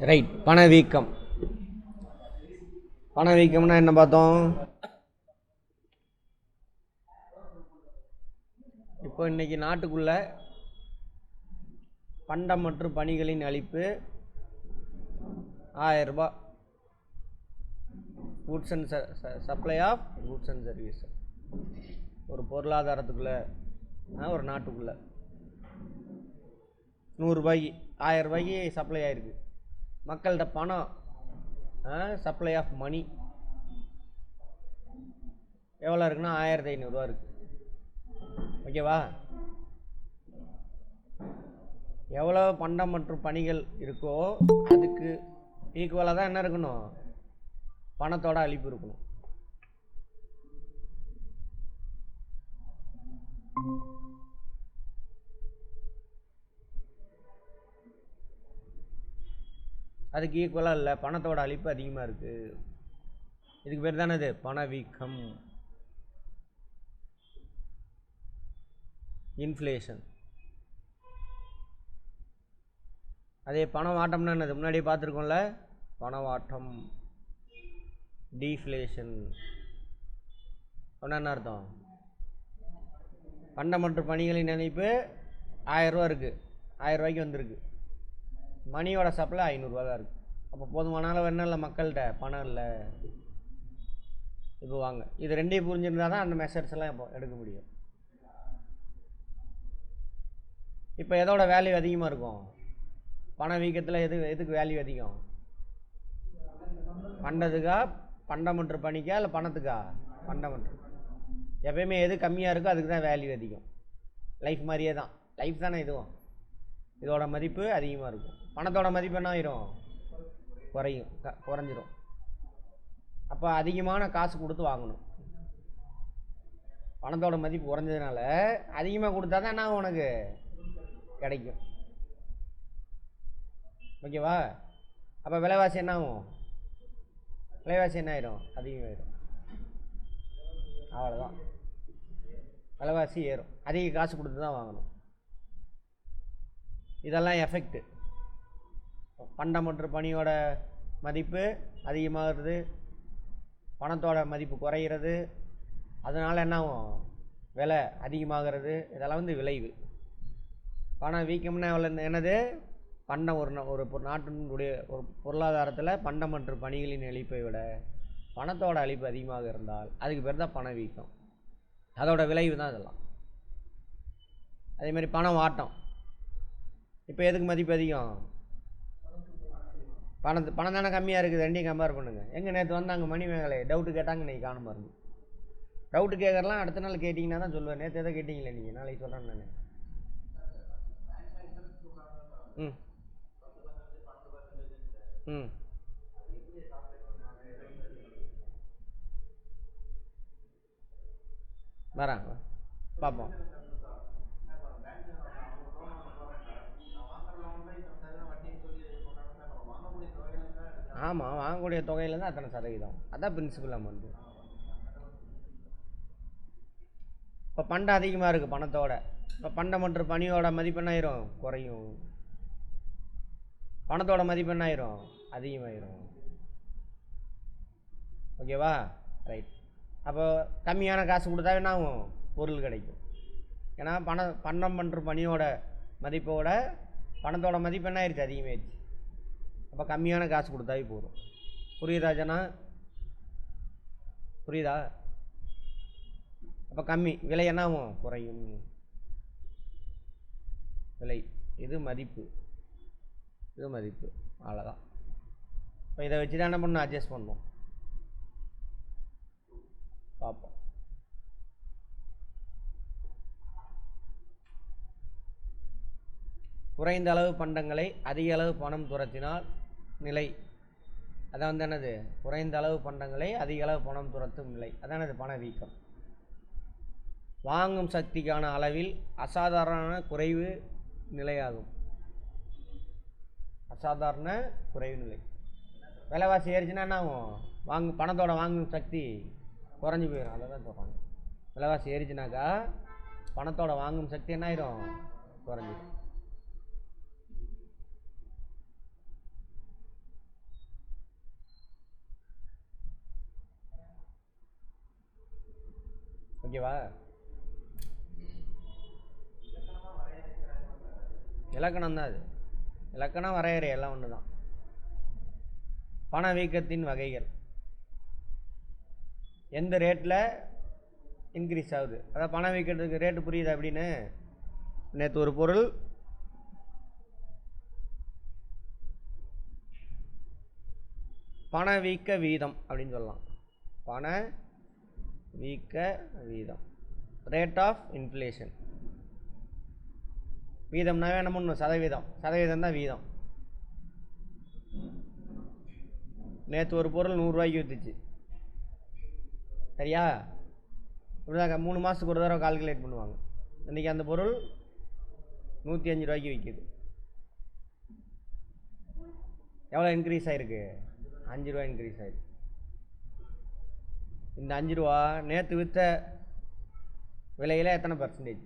Right. பணவீக்கம். பணவீக்கம்னா என்ன பார்த்தோம்? இப்போ இன்னைக்கு நாட்டுக்குள்ள பண்டம் மற்றும் பணிகளின் அளிப்பு 1000 ரூபாய். Goods and supply of goods and service. ஒரு பொருளாதாரத்துக்குள்ள ஒரு நாட்டுக்குள்ள 100 ரூபாய்க்கு 1000 ரூபாய்க்கு சப்ளை ஆயிருக்கு. மக்கள்கிட்ட பணம், சப்ளை ஆஃப் மணி எவ்வளோ இருக்குன்னா 1500 ரூபா இருக்கு. ஓகேவா? எவ்வளோ பண்டம் மற்றும் பணிகள் இருக்கோ அதுக்கு ஈக்குவலாக தான் என்ன இருக்கணும்? பணத்தோட அளிப்பு இருக்கணும். அதுக்கு ஈக்குவலாக இல்லை, பணத்தோட அளிப்பு அதிகமாக இருக்கு. இதுக்கு பேர் தானே இது பணவீக்கம், இன்ஃப்ளேஷன். அதே பணவாட்டம்னா என்னது? முன்னாடியே பார்த்துருக்கோம்ல, பணவாட்டம், டீஃப்ளேஷன். என்ன அர்த்தம்? பண்டம் மற்றும் பணிகளின் இணைப்பு 1000 ரூபா இருக்குது, 1000 ரூபாய்க்கு வந்திருக்கு. மணியோட சப்ளை 500 ரூபா தான் இருக்குது. அப்போ போதுமான அளவு என்ன இல்லை? மக்கள்கிட்ட பணம் இல்லை. இப்போ வாங்க, இது ரெண்டையும் புரிஞ்சிருந்தா தான் அந்த மெஷர்ஸ் எல்லாம் இப்போ எடுக்க முடியும். இப்போ எதோட வேல்யூ அதிகமாக இருக்கும்? பணவீக்கத்தில் எதுக்கு வேல்யூ அதிகம்? பண்டத்துக்கா, பண்டம் மற்றும் பணிக்கா, இல்லை பணத்துக்கா? பண்டம் மற்றும். எப்பயுமே எது கம்மியாக இருக்கோ அதுக்கு தான் வேல்யூ அதிகம். லைஃப் மாதிரியே தான், லைஃப் தானே இதுவும். இதோட மதிப்பு அதிகமாக இருக்கும். பணத்தோட மதிப்பு என்ன ஆயிரும்? குறையும், குறைஞ்சிரும். அப்போ அதிகமான காசு கொடுத்து வாங்கணும். பணத்தோட மதிப்பு குறைஞ்சதுனால அதிகமாக கொடுத்தா தான் என்ன உனக்கு கிடைக்கும். ஓகேவா? அப்போ விலைவாசி என்ன ஆகும்? விலைவாசி என்ன ஆயிரும்? அதிகமாயிரும். அவ்வளோதான், விலைவாசி ஏறும். அதிக காசு கொடுத்து தான் வாங்கணும். இதெல்லாம் எஃபெக்ட். பண்டம் மற்றும் பணியோட மதிப்பு அதிகமாகிறது, பணத்தோட மதிப்பு குறைகிறது. அதனால் என்ன ஆகும்? விலை அதிகமாகிறது. இதெல்லாம் விளைவு. பணவீக்கம்னா என்னது? பண்டம் ஒரு நாட்டினுடைய ஒரு பொருளாதாரத்தில் பண்டம் மற்றும் பணிகளின் அளிப்பை விட பணத்தோட அளிப்பு அதிகமாக இருந்தால் அதுக்கு பேர் தான் பணவீக்கம். அதோட விளைவு தான் இதெல்லாம். அதே மாதிரி பணம் வாட்டம். இப்போ எதுக்கு மதிப்பு அதிகம்? பணம் தானே கம்மியாக இருக்குது. ரெண்டையும் கம்பேர் பண்ணுங்கள். எங்கே நேற்று வந்தாங்க மணி மேகலை, டவுட்டு கேட்டாங்க, இன்றைக்கி காணும் பாருங்க. டவுட்டு கேட்கறலாம் அடுத்த நாள் கேட்டிங்கன்னா தான் சொல்லுவேன். நேற்று எதை கேட்டிங்களே நீங்கள், நாளைக்கு சொல்கிறேன் நான். ம் ம் வராங்க, பார்ப்போம். ஆமாம், வாங்கக்கூடிய தொகையிலேருந்து அத்தனை சதவீதம். அதான் பிரின்சிபல் அமௌண்ட்டு. இப்போ பண்டம் அதிகமாக இருக்குது பணத்தோட. இப்போ பண்டம் மற்றும் பணியோட மதிப்பு என்ன ஆயிரும்? குறையும். பணத்தோட மதிப்பு என்ன ஆயிரும்? அதிகமாயிரும். ஓகேவா? ரைட். அப்போ கம்மியான காசு கொடுத்தா என்ன ஆகும்? பொருள் கிடைக்கும். ஏன்னா பண்டம் மற்றும் பணியோட மதிப்போட பணத்தோட மதிப்பு என்ன ஆயிடுச்சு? அதிகமாகிடுச்சு. அப்போ கம்மியான காசு கொடுத்தாவே போதும். புரியுதா ஜனா? புரியுதா? அப்போ கம்மி விலை என்ன ஆகும்? குறையும் விலை. இது மதிப்பு, இது மதிப்பு. அவ்வளோதான். இப்போ இதை வச்சு தான் என்ன பண்ணணும்? அட்ஜஸ்ட் பண்ணணும். பார்ப்போம். குறைந்த அளவு பண்டங்களை அதிக அளவு பணம் துரத்தினால் நிலை. அதான் என்னது? குறைந்த அளவு பண்டங்களை அதிக அளவு பணம் துரத்தும் நிலை. அதானது பணவீக்கம். வாங்கும் சக்திக்கான அளவில் அசாதாரண குறைவு நிலையாகும். அசாதாரண குறைவு நிலை. விலைவாசி ஏறிச்சுன்னா என்ன ஆகும்? பணத்தோட வாங்கும் சக்தி குறைஞ்சி போயிடும். அதை தான் சொல்கிறாங்க. விலைவாசி ஏறிச்சுனாக்கா பணத்தோட வாங்கும் சக்தி என்ன ஆயிரும்? குறைஞ்சிடும். ஓகேவா? இலக்கணம் தான் அது. இலக்கணம் வரையறை எல்லாம் ஒன்று தான். பணவீக்கத்தின் வகைகள் எந்த ரேட்டில் இன்க்ரீஸ் ஆகுது, அதாவது பணவீக்கத்துக்கு ரேட்டு புரியுது அப்படின்னு. நேற்று ஒரு பொருள் பணவீக்க வீதம் அப்படின்னு சொல்லலாம். பணவீக்க வீதம், ரேட் ஆஃப் இன்ஃப்ளேஷன். வீதம்னாவே என்ன பண்ணணும்? சதவீதம். சதவீதம் தான் வீதம். நேற்று ஒரு பொருள் 100 ரூபாய்க்கு விற்றுச்சு, சரியா? இப்படிதாங்க 3 மாதத்துக்கு ஒரு தடவை கால்குலேட் பண்ணுவாங்க. இன்றைக்கி அந்த பொருள் 105 ரூபாய்க்கு விற்கிது. எவ்வளோ இன்க்ரீஸ் ஆகிருக்கு? 5 ரூபா இன்க்ரீஸ் ஆகிருக்கு. இந்த 5 ரூபா நேற்று விற்ற விலையில் எத்தனை பர்சன்டேஜ்?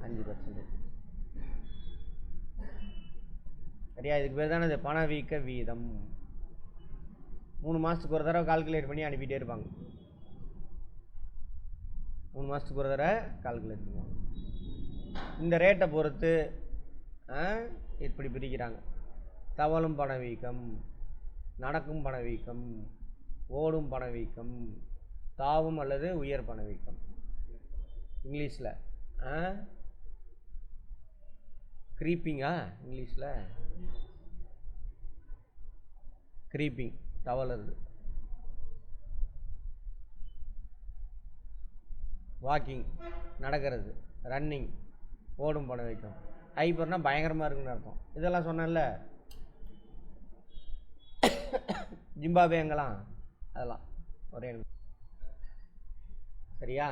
5%. சரியா? இதுக்கு பேர் தானே இது பணவீக்க வீதம். 3 மாதத்துக்கு ஒரு தடவை கால்குலேட் பண்ணி அனுப்பிட்டே இருப்பாங்க. 3 மாதத்துக்கு ஒரு தடவை கால்குலேட் பண்ணுவாங்க. இந்த ரேட்டை பொறுத்து இப்படி பிரிக்கிறாங்க. தவழும் பணவீக்கம், நடக்கும் பணவீக்கம், ஓடும் பணவீக்கம், தாவும் அல்லது உயர் பணவீக்கம். இங்கிலீஷில் க்ரீப்பிங்கா? இங்கிலீஷில் க்ரீப்பிங், தவழுறது. வாக்கிங், நடக்கிறது. ரன்னிங், ஓடும் பணவீக்கம். ஹைப்பர்னா பயங்கரமாக இருக்குன்னு அர்த்தம். இதெல்லாம் சொன்னேன்ல, ஜிம்பாப்வே எங்கெல்லாம் அதெல்லாம் ஒரே. சரியா?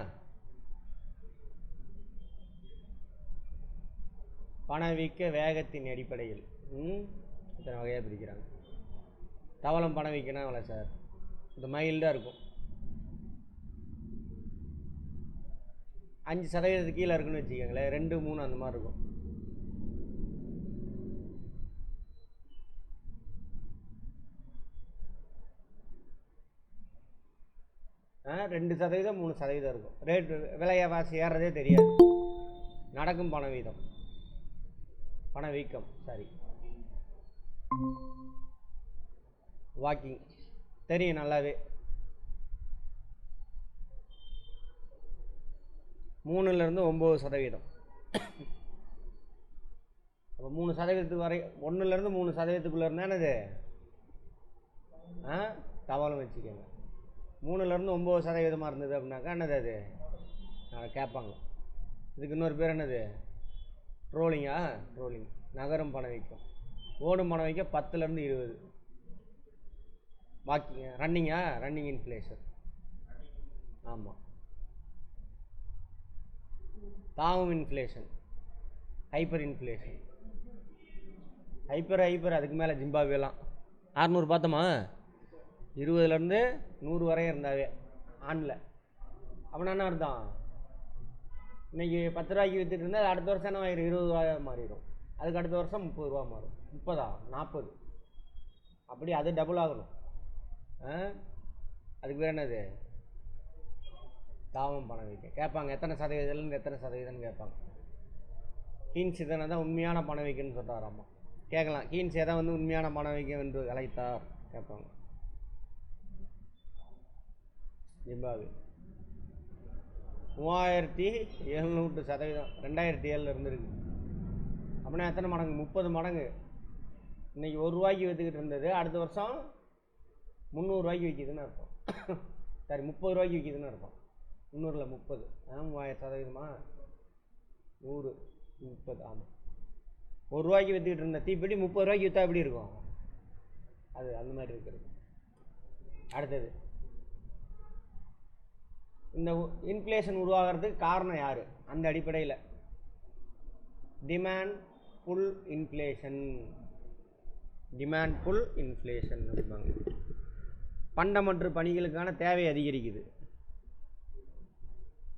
பணவீக்க வேகத்தின் அடிப்படையில் இத்தனை வகையாக பிரிக்கிறாங்க. தவளம் பணவீக்கனா எவ்வளோ சார்? இந்த மைல்டாக இருக்கும். 5% கீழே இருக்குன்னு வச்சுக்கோங்களேன். 2, 3 அந்த மாதிரி இருக்கும். ஆ 2%, 3% இருக்கும். ரேட்டு விலைவாசி ஏறதே தெரியாது. நடக்கும் பணவீதம், பணவீக்கம், சாரி, வாக்கிங் தெரியும் நல்லாவே. 3லேருந்து 9%. அப்போ 3% வரை, 1லேருந்து 3%க்குள்ளே இருந்தால் என்னது தவளும் வச்சுக்கோங்க. 3லேருந்து 9% இருந்தது அப்படின்னாக்கா என்னது அது கேட்பாங்க. இதுக்கு இன்னொரு பேர் என்னது? ட்ரோலிங்கா? ட்ரோலிங். நகரும் பணவீக்கம். ஓடும் பணவீக்கம் 10லேருந்து 20. வாக்கிங்க, ரன்னிங்கா? Running inflation. ஆமாம். தாவும் இன்ஃப்ளேஷன், ஹைப்பர் இன்ஃப்ளேஷன். ஹைப்பர் அதுக்கு மேலே ஜிம்பாப்வேலாம் 600 பார்த்தோமா? 20லேருந்து 100 வரையும் இருந்தாவே ஆனில். அப்படின்னா என்ன அர்த்தம்? இன்றைக்கி 10 ரூபாய்க்கு விற்றுட்டு இருந்தால் அடுத்த வருஷம் என்ன ஆயிரும்? 20 ரூபாய் மாறிடும். அதுக்கு அடுத்த வருஷம் 30 ரூபா மாறும். 30, 40, அப்படி அது டபுள் ஆகணும். அதுக்கு பேர் என்னது? தாவம் பணவீக்கம். கேட்பாங்க எத்தனை சதவீதம்னு, எத்தனை சதவீதம்னு கேட்பாங்க. கீன்ஸ் இதனை தான் உண்மையான பணவீக்கம்னு சொல்கிறாராம்மா. கேட்கலாம், கீன்ஸ் எதை வந்து உண்மையான பணவீக்கம் என்று அழைத்தார் கேட்பாங்க. ஜிம்பாப்வே 3700%, 2007 இருந்துருக்கு. அப்படின்னா எத்தனை மடங்கு? 30 மடங்கு. இன்றைக்கி 1 ரூபாய்க்கு விற்றுக்கிட்டு இருந்தது அடுத்த வருஷம் 300 ரூபாய்க்கு விற்கிதுன்னு அர்த்தம். சரி, 30 ரூபாய்க்கு விற்கிதுன்னு அர்த்தம். 300ல் 30, 3000%. 100, 30. ஆமாம். 1 ரூபாய்க்கு விற்றுக்கிட்டு இருந்த தீப்பெட்டி 30 ரூபாய்க்கு விற்றா எப்படி இருக்கும்? அது அந்த மாதிரி இருக்கிறது. அடுத்தது, இந்த இன்ஃப்ளேஷன் உருவாகிறதுக்கு காரணம் யார்? அந்த அடிப்படையில் demand pull inflation. Demand pull inflation அப்படிம்பாங்க. பண்ட மற்றும் பணிகளுக்கான தேவை அதிகரிக்குது.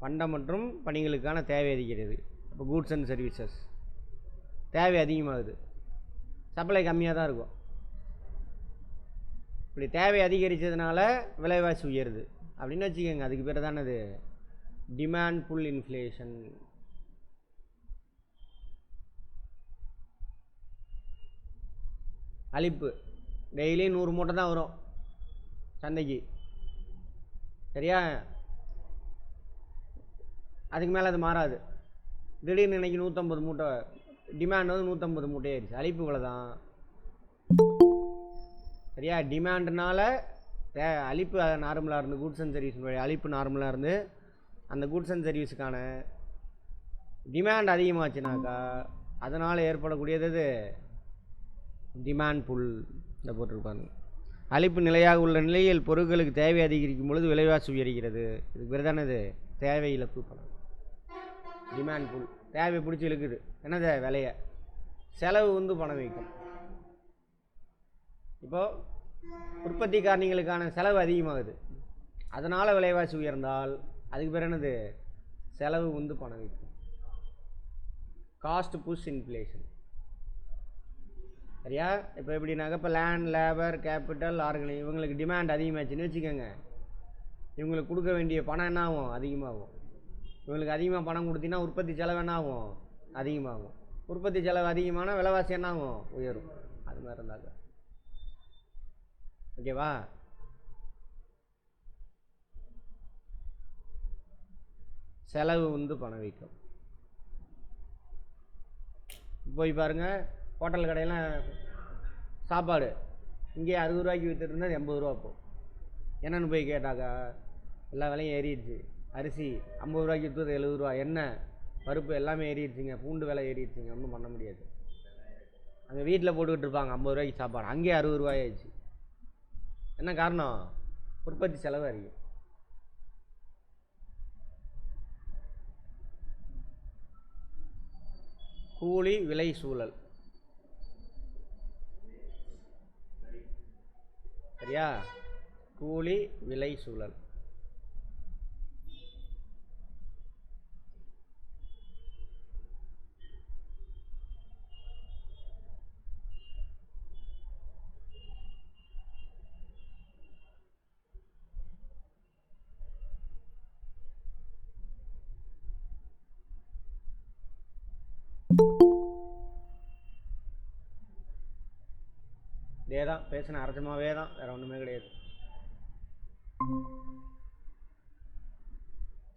பண்டம் மற்றும் பணிகளுக்கான தேவை அதிகரிக்குது. இப்போ கூட்ஸ் அண்ட் சர்வீசஸ் தேவை அதிகமாகுது, சப்ளை கம்மியாக தான் இருக்கும். இப்படி தேவை அதிகரித்ததுனால விலைவாசி உயருது. அப்படின்னு வச்சுக்கோங்க. அதுக்கு பேர் தானே அது டிமாண்ட் புல் இன்ஃப்ளேஷன். அளிப்பு டெய்லி 100 மூட்டை தான் வரும் சந்தைக்கு, சரியா? அதுக்கு மேலே அது மாறாது. திடீர்னு இன்னைக்கு 150 மூட்டை டிமாண்ட் வந்து 150 மூட்டை ஆயிடுச்சு, அளிப்பு இவ்வளோ தான், சரியா? டிமாண்ட்னால அளிப்பு நார்மலாக இருந்து கூட்ஸ் அண்ட் சர்வீஸ் அளிப்பு நார்மலாக இருந்து அந்த கூட்ஸ் அண்ட் சர்வீஸுக்கான டிமாண்ட் அதிகமாச்சுனாக்கா அதனால் ஏற்படக்கூடியது இது டிமாண்ட் புல். இந்த போட்டிருப்பாங்க. அளிப்பு நிலையாக உள்ள நிலையில் பொருட்களுக்கு தேவை அதிகரிக்கும் பொழுது விலைவாசி உயர்கிறது. இதுக்கு பேர் தானே இது தேவை இழப்பு பணம். டிமாண்ட் புல் தேவை பிடிச்சி இழுக்குது, என்னது விலையை. செலவு வந்து பணம் வைக்கும். இப்போது உற்பத்தி காரணிகளுக்கான செலவு அதிகமாகுது, அதனால் விலைவாசி உயர்ந்தால் அதுக்கு பேர் என்னது செலவு வந்து பணம் வைக்கும். காஸ்ட் புஷ் இன்ஃப்ளேஷன், சரியா? இப்போ எப்படின்னாக்க இப்போ லேண்ட், லேபர், கேபிட்டல், ஆர்கனை இவங்களுக்கு டிமாண்ட் அதிகமாச்சுன்னு வச்சுக்கோங்க. இவங்களுக்கு கொடுக்க வேண்டிய பணம் என்ன ஆகும்? அதிகமாகும். இவங்களுக்கு அதிகமாக பணம் கொடுத்தீங்கன்னா உற்பத்தி செலவு என்ன ஆகும்? அதிகமாகும். உற்பத்தி செலவு அதிகமான விலைவாசி என்ன ஆகும்? உயரும். அது மாதிரி இருந்தாங்க, ஓகேவா? செலவு வந்து பணம் வைக்கும். போய் பாருங்கள், ஹோட்டல் கடையெல்லாம் சாப்பாடு இங்கே 60 ரூபாய்க்கு விற்றுட்டு இருந்தால் 80 ரூபா போகும். என்னென்னு போய் கேட்டாக்கா எல்லா விலையும் ஏறிடுச்சு. அரிசி 50 ரூபாய்க்கு விற்றுறது 70 ரூபா, எண்ணெய், பருப்பு எல்லாமே ஏறிடுச்சுங்க, பூண்டு விலை ஏறிடுச்சுங்க, ஒன்றும் பண்ண முடியாது. அங்கே வீட்டில் போட்டுக்கிட்டு இருப்பாங்க 50 ரூபாய்க்கு சாப்பாடு, அங்கேயே 60 ரூபாயாச்சு. என்ன காரணம்? உற்பத்தி செலவு அதிகம். கூலி விலை சூழல், சரியா? கூலி விலை சூழல். இதே தான் பேசின அர்த்தமாகவே தான், வேறு ஒன்றுமே கிடையாது.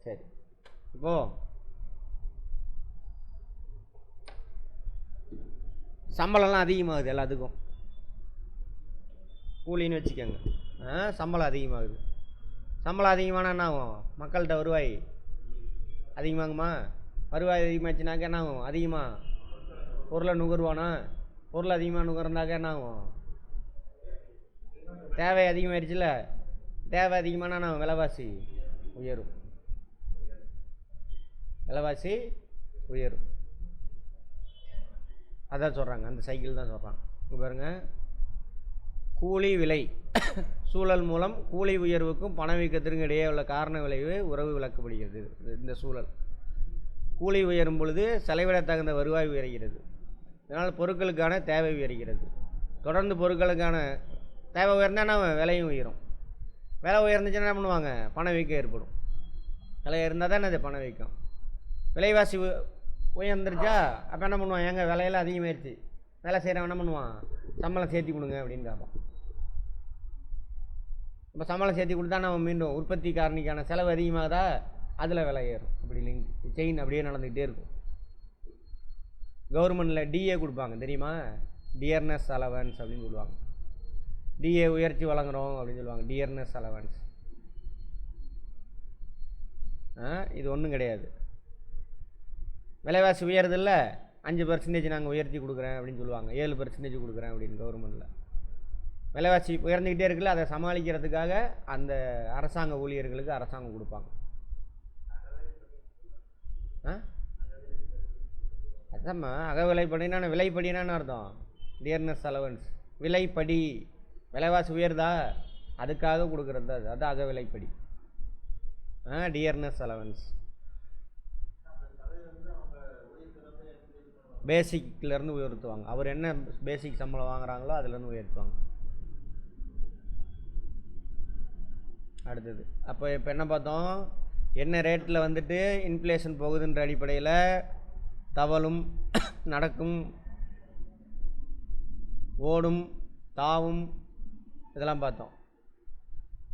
சரி, இப்போது சம்பளம்லாம் அதிகமாகுது எல்லாத்துக்கும், கூலின்னு வச்சுக்கோங்க. சம்பளம் அதிகமாகுது. சம்பளம் அதிகமானால் என்ன ஆகும்? மக்கள்கிட்ட வருவாய் அதிகமாகுமா? வருவாய் அதிகமாச்சுனாக்க என்ன ஆகும்? அதிகமாக பொருளை நுகர்வானா? பொருள் அதிகமாக நுகர்ந்தாக்க என்ன ஆகும்? தேவை அதிகமாகிடுச்சுல, தேவை அதிகமானா நான் விலைவாசி உயரும், விலைவாசி உயரும். அதான் சொல்கிறாங்க, அந்த சைக்கிள் தான் சொல்கிறான். இங்கே பாருங்கள், கூலி விலை சூழல் மூலம் கூலி உயர்வுக்கும் பணவீக்கத்திற்கும் இடையே உள்ள காரண விளைவு உறவு விளக்கப்படுகிறது. இந்த சூழல் கூலி உயரும் பொழுது செலவிட தகுந்த வருவாய் உயர்கிறது, இதனால் பொருட்களுக்கான தேவை உயர்கிறது. தொடர்ந்து பொருட்களுக்கான தேவை உயர்ந்தால் நம்ம விலையும் உயரும். விலை உயர்ந்துச்சுன்னா என்ன பண்ணுவாங்க? பணவீக்கம் ஏற்படும். விலை இருந்தால் தான் அது பணவீக்கம். விலைவாசி உயர்ந்துருச்சா அப்போ என்ன பண்ணுவான்? எங்க விலையெல்லாம் அதிகமாகிடுச்சு, வேலை செய்கிறவன் என்ன பண்ணுவான்? சம்பளம் சேர்த்தி கொடுங்க அப்படின்னு கேட்பான். இப்போ சம்பளம் சேர்த்தி கொடுத்தா நம்ம மீண்டும் உற்பத்தி காரணிக்கான செலவு அதிகமாகதா, அதில் விலை ஏறும். அப்படி லிங்க் செயின் அப்படியே நடந்துக்கிட்டே இருக்கும். கவர்மெண்ட்டில் டிஏ கொடுப்பாங்க தெரியுமா? டியர்னஸ் அலவன்ஸ் அப்படின்னு சொல்லுவாங்க. டிஏ உயர்ச்சி வழங்குகிறோம் அப்படின்னு சொல்லுவாங்க, டியர்னஸ் அலவன்ஸ். இது ஒன்றும் கிடையாது. விலைவாசி உயர்றதில்ல, 5% நாங்கள் உயர்த்தி கொடுக்குறேன் அப்படின்னு சொல்லுவாங்க, 7% கொடுக்குறேன் அப்படின்னு கவர்மெண்ட்டில். விலைவாசி உயர்ந்துக்கிட்டே இருக்குல்ல, அதை சமாளிக்கிறதுக்காக அந்த அரசாங்க ஊழியர்களுக்கு அரசாங்கம் கொடுப்பாங்க. அதாம்மா அகவிலைப்படினா விலைப்படினான்னு அர்த்தம். டியர்னஸ் அலவன்ஸ் விலைப்படி, விலைவாசி உயர்தா அதுக்காக கொடுக்குறது தான் அது அகவிலைப்படி. Dearness allowance பேசிக்லேருந்து உயர்த்துவாங்க. அவர் என்ன பேசிக் சம்பளம் வாங்குறாங்களோ அதுலேருந்து உயர்த்துவாங்க. அடுத்தது அப்போ இப்போ என்ன பார்த்தோம், என்ன ரேட்டில் வந்துட்டு இன்ஃப்ளேஷன் போகுதுன்ற அடிப்படையில் தவளும் நடக்கும், ஓடும், தாவும், இதெல்லாம் பார்த்தோம்.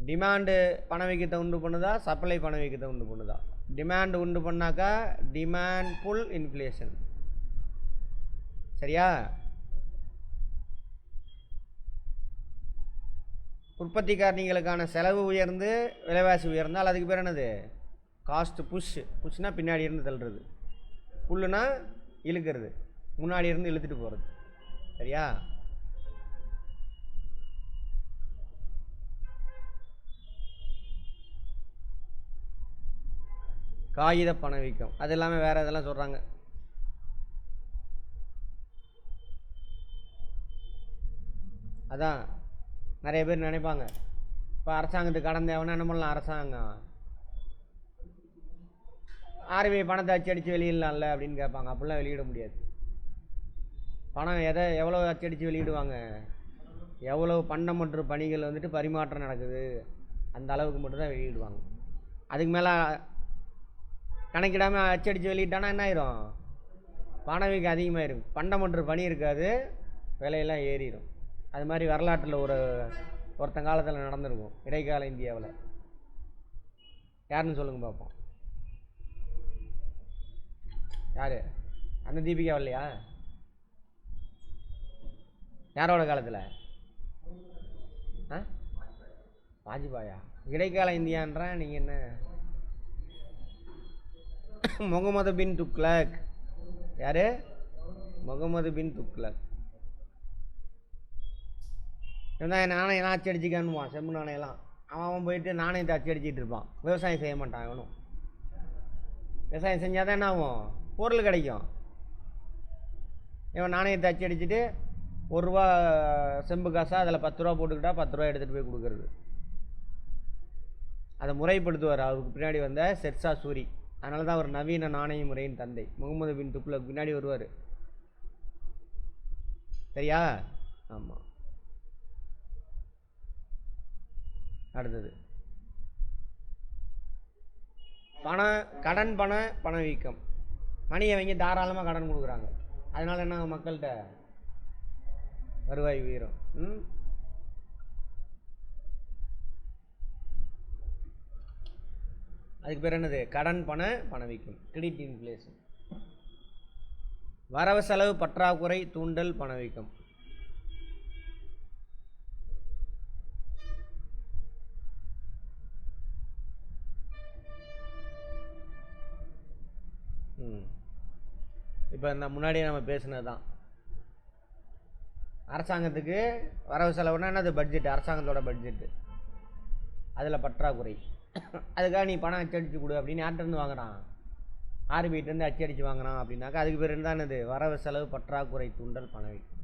டிமாண்டு பணவீக்கத்தை உண்டு பண்ணுதா, சப்ளை பணவீக்கத்தை உண்டு பண்ணுதா? டிமாண்ட் உண்டு பண்ணாக்கா டிமாண்ட் புல் இன்ஃப்ளேஷன். சரியா? உற்பத்தி காரணிகளுக்கான செலவு உயர்ந்து விலைவாசி உயர்ந்தால் அதுக்கு பேர் என்னது? Cost push. புஷ்னா பின்னாடி இருந்து தள்ளுறது, புல்லுனா இழுக்கிறது, முன்னாடி இருந்து இழுத்துட்டு போகிறது. சரியா? காகித பணவீக்கம் அது இல்லாமல் வேறு இதெல்லாம் சொல்கிறாங்க. அதான் நிறைய பேர் நினைப்பாங்க, இப்போ அரசாங்கத்துக்கு கடன் தேவைன்னா என்ன பண்ணலாம், அரசாங்கம் ஆர்பிஐ பணத்தை அச்சடித்து வெளியிடலாம்ல அப்படின்னு கேட்பாங்க. அப்படிலாம் வெளியிட முடியாது. பணம் எவ்வளோ அச்சடித்து வெளியிடுவாங்க, எவ்வளோ பண்டம் மற்றும் பணிகள் வந்துட்டு பரிமாற்றம் நடக்குது அந்த அளவுக்கு மட்டும்தான் வெளியிடுவாங்க. அதுக்கு மேலே கணக்கிடாமல் அச்சடித்து வெளியிட்டானா என்ன ஆயிரும், பணவீக்கம் அதிகமாகிடும், பண்டம் மற்றும் பணி இருக்காது, விலையெல்லாம் ஏறிடும். அது மாதிரி வரலாற்றில் ஒருத்தன் காலத்தில் நடந்திருக்கும் இடைக்கால இந்தியாவில். யாருன்னு சொல்லுங்க பார்ப்போம். யார்? அந்த தீபிகா இல்லையா? யாரோட காலத்தில்? வாஜ்பாயா? இடைக்கால இந்தியான்றான் நீங்கள் என்ன? முகமது பின் துக்ளக். யார்? முகமது பின் துக்ளக். நாணயம் அச்சு அடிச்சுக்கான்னுவான், செம்பு நாணயம்லாம். அவன் போயிட்டு நாணயத்தை அச்சு அடிச்சிட்டு இருப்பான். விவசாயம் செய்ய மாட்டான் அவனும். விவசாயம் செஞ்சால் தான் என்ன ஆகும், பொருள் கிடைக்கும். இவன் நாணயத்தை அச்சு அடிச்சுட்டு ₹1 செம்பு காசாக அதில் ₹10 போட்டுக்கிட்டா ₹10 எடுத்துகிட்டு போய் கொடுக்குறது. அதை முறைப்படுத்துவார் அவருக்கு பின்னாடி வந்த ஷெர்ஷா சூரி. அதனால தான் அவர் நவீன நாணய முறையின் தந்தை. முகமது பின் துக்ளக் பின்னாடி வருவார். சரியா? ஆமாம். அடுத்தது கடன் பணவீக்கம். மணியை அவங்க தாராளமாக கடன் கொடுக்குறாங்க. அதனால என்ன, மக்கள்கிட்ட வருவாய் உயரும். அதுக்கு பேர் என்னது? கடன் பணவீக்கம், கிரெடிட் இன்ஃப்ளேஷன். வரவு செலவு பற்றாக்குறை தூண்டல் பணவீக்கம். இப்போ இந்த முன்னாடியே நம்ம பேசுனது தான். அரசாங்கத்துக்கு வரவு செலவுனா என்னது? பட்ஜெட், அரசாங்கத்தோட பட்ஜெட்டு. அதில் பற்றாக்குறை, அதுக்காக நீ பணம் அச்சடிச்சு கொடு அப்படின்னு யார்கிட்டருந்து வாங்குறான்? ஆர்பிஐட்டேருந்து அச்சடிச்சு வாங்குறான். அப்படின்னாக்கா அதுக்கு பேர் என்ன? என்னது? வரவு செலவு பற்றாக்குறை தூண்டல் பணவீக்கம்.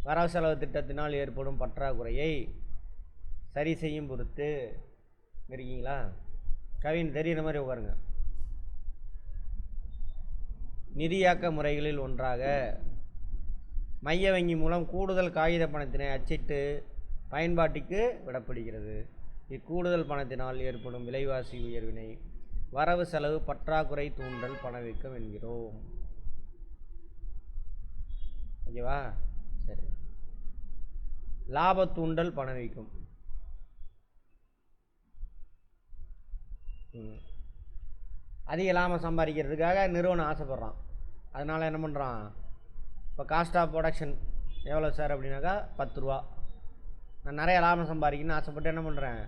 வரவு செலவு திட்டத்தினால் ஏற்படும் பற்றாக்குறையை சரி செய்யும் பொறுத்து. இருக்கீங்களா? கவின் தெரிகிற மாதிரி உட்காருங்க. நிதியாக்க முறைகளில் ஒன்றாக மைய வங்கி மூலம் கூடுதல் காகித பணத்தினை அச்சிட்டு பயன்பாட்டுக்கு விடப்படுகிறது. இக்கூடுதல் பணத்தினால் ஏற்படும் விலைவாசி உயர்வினை வரவு செலவு பற்றாக்குறை தூண்டல் பணவீக்கம் என்கிறோம். ஓகேவா? சரி. லாப தூண்டல் பணவீக்கம். அதிக லாபம் சம்பாதிக்கிறதுக்காக நிறுவனம் ஆசைப்படுறான். அதனால் என்ன பண்ணுறான், இப்போ காஸ்ட் ஆஃப் ப்ரொடக்ஷன் எவ்வளோ சார் அப்படின்னாக்கா ₹10. நான் நிறைய லாபம் சம்பாதிக்கணும்னு ஆசைப்பட்டு என்ன பண்ணுறேன்,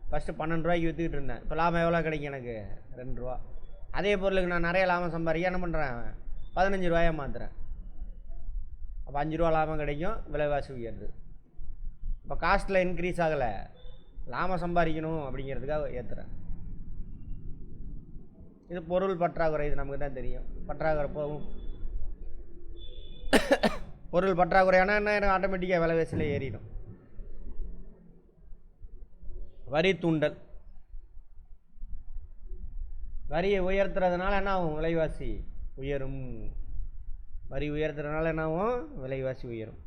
ஃபஸ்ட்டு ₹12 விற்றுக்கிட்டு இருந்தேன். இப்போ லாபம் எவ்வளோ கிடைக்கும் எனக்கு? ₹2. அதே பொருளுக்கு நான் நிறைய லாபம் சம்பாதிக்க என்ன பண்ணுறேன், ₹15 மாற்றுறேன். அப்போ ₹5 லாபம் கிடைக்கும், விலைவாசி உயருது. இப்போ காஸ்ட்டில் இன்க்ரீஸ் ஆகலை, லாபம் சம்பாதிக்கணும் அப்படிங்கிறதுக்காக ஏற்றுறேன். இது பொருள் பற்றாக்குறை. இது நமக்கு தான் தெரியும். பற்றாக்குறை போகும், பொருள் பற்றாக்குறையான என்ன, ஆட்டோமேட்டிக்காக விலைவாசியில் ஏறிடும். வரி தூண்டல். வரியை உயர்த்துறதுனால என்ன ஆகும், விலைவாசி உயரும். வரி உயர்த்துறதுனால என்ன ஆகும், விலைவாசி உயரும்.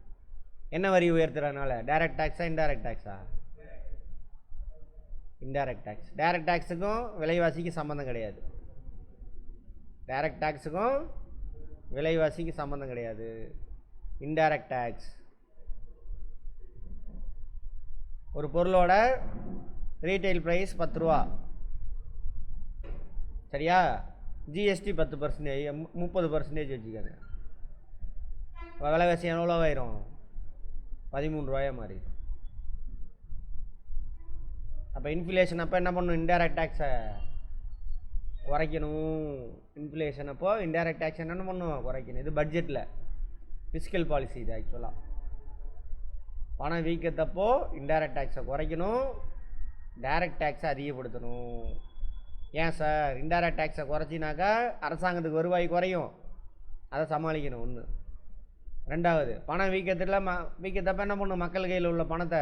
என்ன வரி உயர்த்துறதுனால? டைரக்ட் டேக்ஸா இன்டைரக்ட் டேக்ஸா? Indirect tax. டைரக்ட் டேக்ஸுக்கும் விலைவாசிக்கு சம்மந்தம் கிடையாது. டைரக்ட் டேக்ஸுக்கும் விலைவாசிக்கு சம்மந்தம் கிடையாது. இன்டைரக்ட் டேக்ஸ் ஒரு பொருளோட ரீட்டைல் ப்ரைஸ் 10 ரூபா, சரியா? ஜிஎஸ்டி 10%, 30% வச்சுக்காங்க. விலைவாசி எவ்வளோ ஆயிரும்? 13 ரூபாயா மாறி. அப்போ இன்ஃப்ளேஷன் அப்போ என்ன பண்ணணும்? இன்டைரக்ட் டேக்ஸை குறைக்கணும். இன்ஃப்ளேஷன் அப்போ இன்டைரக்ட் டேக்ஸ் என்ன பண்ணணும்? குறைக்கணும். இது பட்ஜெட்டில் ஃபிஸ்கல் பாலிசி. இது ஆக்சுவலாக பணம் வீக்கத்தப்போ இன்டைரக்ட் டேக்ஸை குறைக்கணும், டைரக்ட் டேக்ஸை அதிகப்படுத்தணும். ஏன் சார்? இன்டைரக்ட் டேக்ஸை குறைச்சினாக்கா அரசாங்கத்துக்கு வருவாய் குறையும், அதை சமாளிக்கணும். ஒன்று. ரெண்டாவது, பணம் வீக்கத்தப்போ என்ன பண்ணணும்? மக்கள் கையில் உள்ள பணத்தை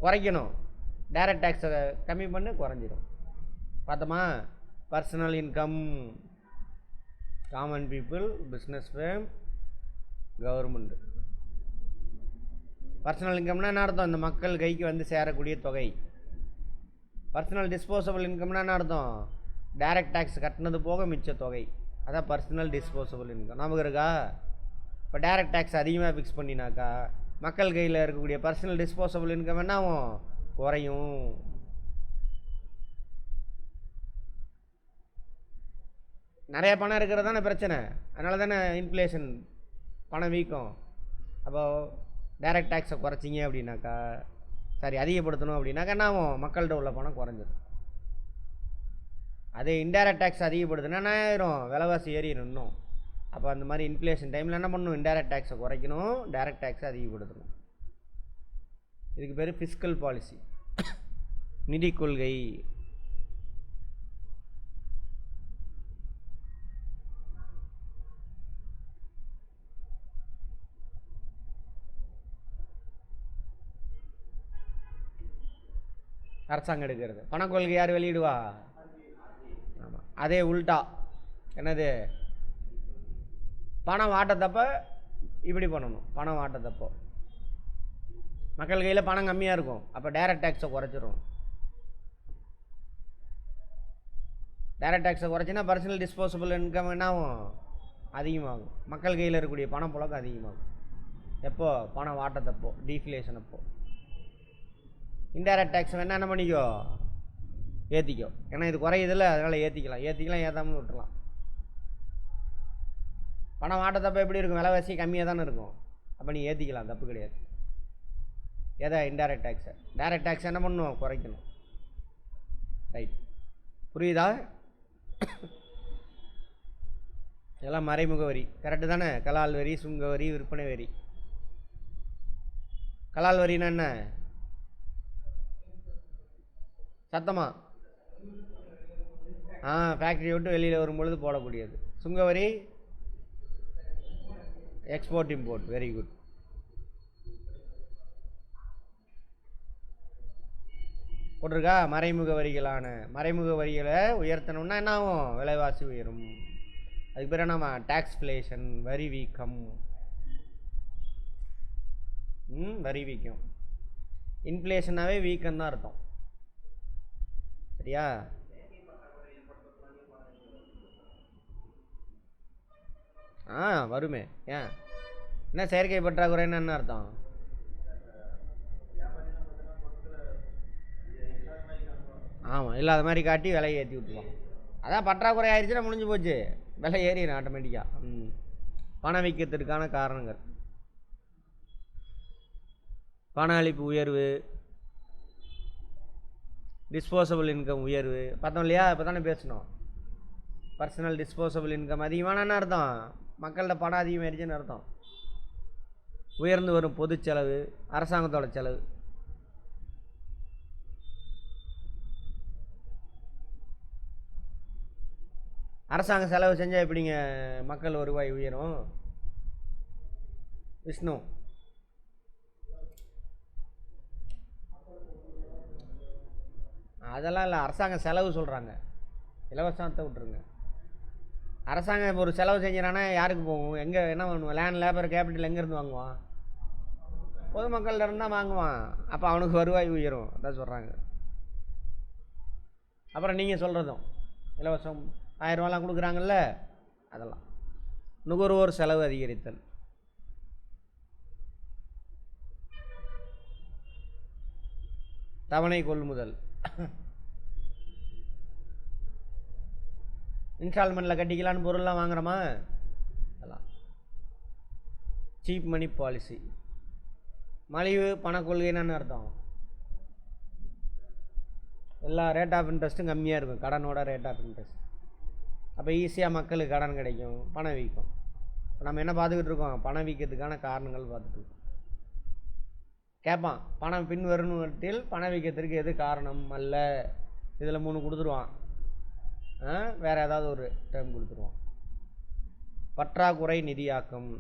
குறைக்கணும், டைரக்ட் டேக்ஸை கம்மி பண்ணி குறைஞ்சிடும். பார்த்தோமா? Personal income, common people, business firm, government. Personal இன்கம்னா என்ன அர்த்தம்? இந்த மக்கள் கைக்கு வந்து சேரக்கூடிய தொகை. பர்சனல் டிஸ்போசபிள் இன்கம்னா என்ன அர்த்தம்? டைரக்ட் டேக்ஸ் கட்டினது போக மிச்ச தொகை. அதான் பர்சனல் டிஸ்போசபிள் இன்கம். நமக்கு இருக்கா? இப்போ டைரக்ட் டேக்ஸ் அதிகமாக ஃபிக்ஸ் பண்ணினாக்கா மக்கள் கையில் இருக்கக்கூடிய பர்சனல் டிஸ்போசபிள் இன்கம் என்ன ஆகும்? குறையும். நிறைய பணம் இருக்கிறது தானே பிரச்சனை. அதனால தானே இன்ஃப்ளேஷன், பணம் வீக்கம். அப்போது டைரக்ட் டேக்ஸை குறைச்சிங்க அப்படின்னாக்கா, சரி அதிகப்படுத்தணும் அப்படின்னாக்கா என்ன ஆகும்? மக்கள்கிட்ட உள்ள பணம் குறைஞ்சிடும். அதே இன்டைரக்ட் டேக்ஸ் அதிகப்படுத்தினா என்ன ஆயிரும்? விலைவாசி ஏறிடும் இன்னும். அப்போ அந்த மாதிரி இன்ஃப்ளேஷன் டைமில் என்ன பண்ணணும்? இன்டைரக்ட் டேக்ஸை குறைக்கணும், டைரக்ட் டேக்ஸை அதிகப்படுத்தணும். இதுக்கு பேர் ஃபிஸ்கல் பாலிசி, நிதி கொள்கை. அரசாங்கம் எடுக்கிறது. பணக்கொள்கை யார் வெளியிடுவா? ஆமாம். அதே உல்டா என்னது? பணம் வாட்டத்தப்போ இப்படி பண்ணணும். பணம் வாட்டத்தப்போ மக்கள் கையில் பணம் கம்மியாக இருக்கும், அப்போ டைரக்ட் டேக்ஸை குறைச்சிரும். டைரக்ட் டேக்ஸை குறைச்சின்னா பர்சனல் டிஸ்போசபிள் இன்கம் என்ன ஆகும்? அதிகமாகும். மக்கள் கையில் இருக்கக்கூடிய பணப்புழக்கம் அதிகமாகும். எப்போ? பணம் வாட்டத்தப்போ, டீஃப்ளேஷன் அப்போ. இன்டைரக்ட் டேக்ஸ் வேணா என்ன பண்ணிக்கோ? ஏற்றிக்கோ. ஏன்னா இது குறையுதில்ல, அதனால் ஏற்றிக்கலாம். ஏற்றாமல் விட்டுலாம். பணம் வாட்டத்தப்போ எப்படி இருக்கும்? விலைவாசி கம்மியாக தானே இருக்கும். அப்போ நீ ஏற்றிக்கலாம், தப்பு கிடையாது. எதை? இன்டைரக்ட் டேக்ஸை. டைரக்ட் டேக்ஸ் என்ன பண்ணணும்? குறைக்கணும். ரைட், புரியுதா? இதெல்லாம் மறைமுக வரி. கரெக்டு தானே? கலால் வரி, சுங்க வரி, விற்பனை வரி. கலால் வரின்னா என்ன? சத்தமா? ஃபேக்ட்ரி விட்டு வெளியில் வரும்பொழுது போடக்கூடியது. சுங்க வரி எக்ஸ்போர்ட் இம்போர்ட். Very good. போட்டிருக்கா? மறைமுக வரிகளான மறைமுக வரிகளை உயர்த்தணும்னா என்ன ஆகும்? விலைவாசி உயரும். அதுக்கு பேர் நம்ம டாக்ஸ்ஃப்ளேஷன், வரி வீக்கம். வரி வீக்கம். இன்ஃப்ளேஷனாகவே வீக்கம் தான் அர்த்தம், சரியா? வருமே. ஏன் என்ன செயற்கை பற்றாக்குறைன்னு என்ன அர்த்தம்? ஆமாம், இல்லாத மாதிரி காட்டி விலையை ஏற்றி விட்டுருவோம். அதான் பற்றாக்குறை ஆயிடுச்சுன்னா முடிஞ்சு போச்சு, விலை ஏறிடும் ஆட்டோமேட்டிக்காக. பணவீக்கத்திற்கான காரணங்கள்: பண அளிப்பு உயர்வு, டிஸ்போசபிள் இன்கம் உயர்வு. பார்த்தோம் இல்லையா? இப்போ தானே பேசணும். பர்சனல் டிஸ்போசபிள் இன்கம் அதிகமான அர்த்தம், மக்கள்கிட்ட பணம் அதிகமாகிடுச்சுன்னு அர்த்தம். உயர்ந்து வரும் பொது செலவு, அரசாங்கத்தோட செலவு. அரசாங்க செலவு செஞ்சால் எப்படிங்க மக்கள் வருவாய் உயரும்? விஷ்ணு, அதெல்லாம் இல்லை. அரசாங்கம் செலவு சொல்கிறாங்க, இலவசத்தை விட்டுருங்க. அரசாங்கம் ஒரு செலவு செஞ்சானா யாருக்கு போகும்? எங்கே என்ன பண்ணுவோம்? லேண்ட், லேபர், கேபிட்டல் எங்கேருந்து வாங்குவான்? பொதுமக்கள்கிட்ட இருந்தால் வாங்குவான். அப்போ அவனுக்கு வருவாய் உயரும். அதான் சொல்கிறாங்க. அப்புறம் நீங்கள் சொல்கிறதும் இலவசம் 1000 ரூபாலாம் கொடுக்குறாங்கல்ல, அதெல்லாம் நுகர்வோர் செலவு அதிகரித்தல். தவணை கொள்முதல், இன்ஸ்டால்மெண்ட்டில் கட்டிக்கலான்னு பொருள்லாம் வாங்குறோமா, அதெல்லாம். சீப் மணி பாலிசி, மலிவு பண கொள்கைன்னு அர்த்தம். எல்லா ரேட் ஆஃப் இன்ட்ரெஸ்ட்டும் கம்மியாக இருக்கும், கடனோட ரேட் ஆஃப் இன்ட்ரெஸ்ட். அப்போ ஈஸியாக மக்களுக்கு கடன் கிடைக்கும், பணம் வீக்கம். இப்போ நம்ம என்ன பார்த்துக்கிட்டு இருக்கோம், பணம் வீக்கத்துக்கான காரணங்கள் பார்த்துட்டு இருக்கோம். கேட்பான், பணம் பின்வருவத்தில் பணவீக்கத்திற்கு எது காரணம் அல்ல, இதில் 3 கொடுத்துருவான், வேறு ஏதாவது ஒரு டைம் கொடுத்துருவான். பற்றாக்குறை நிதியாக்கம்,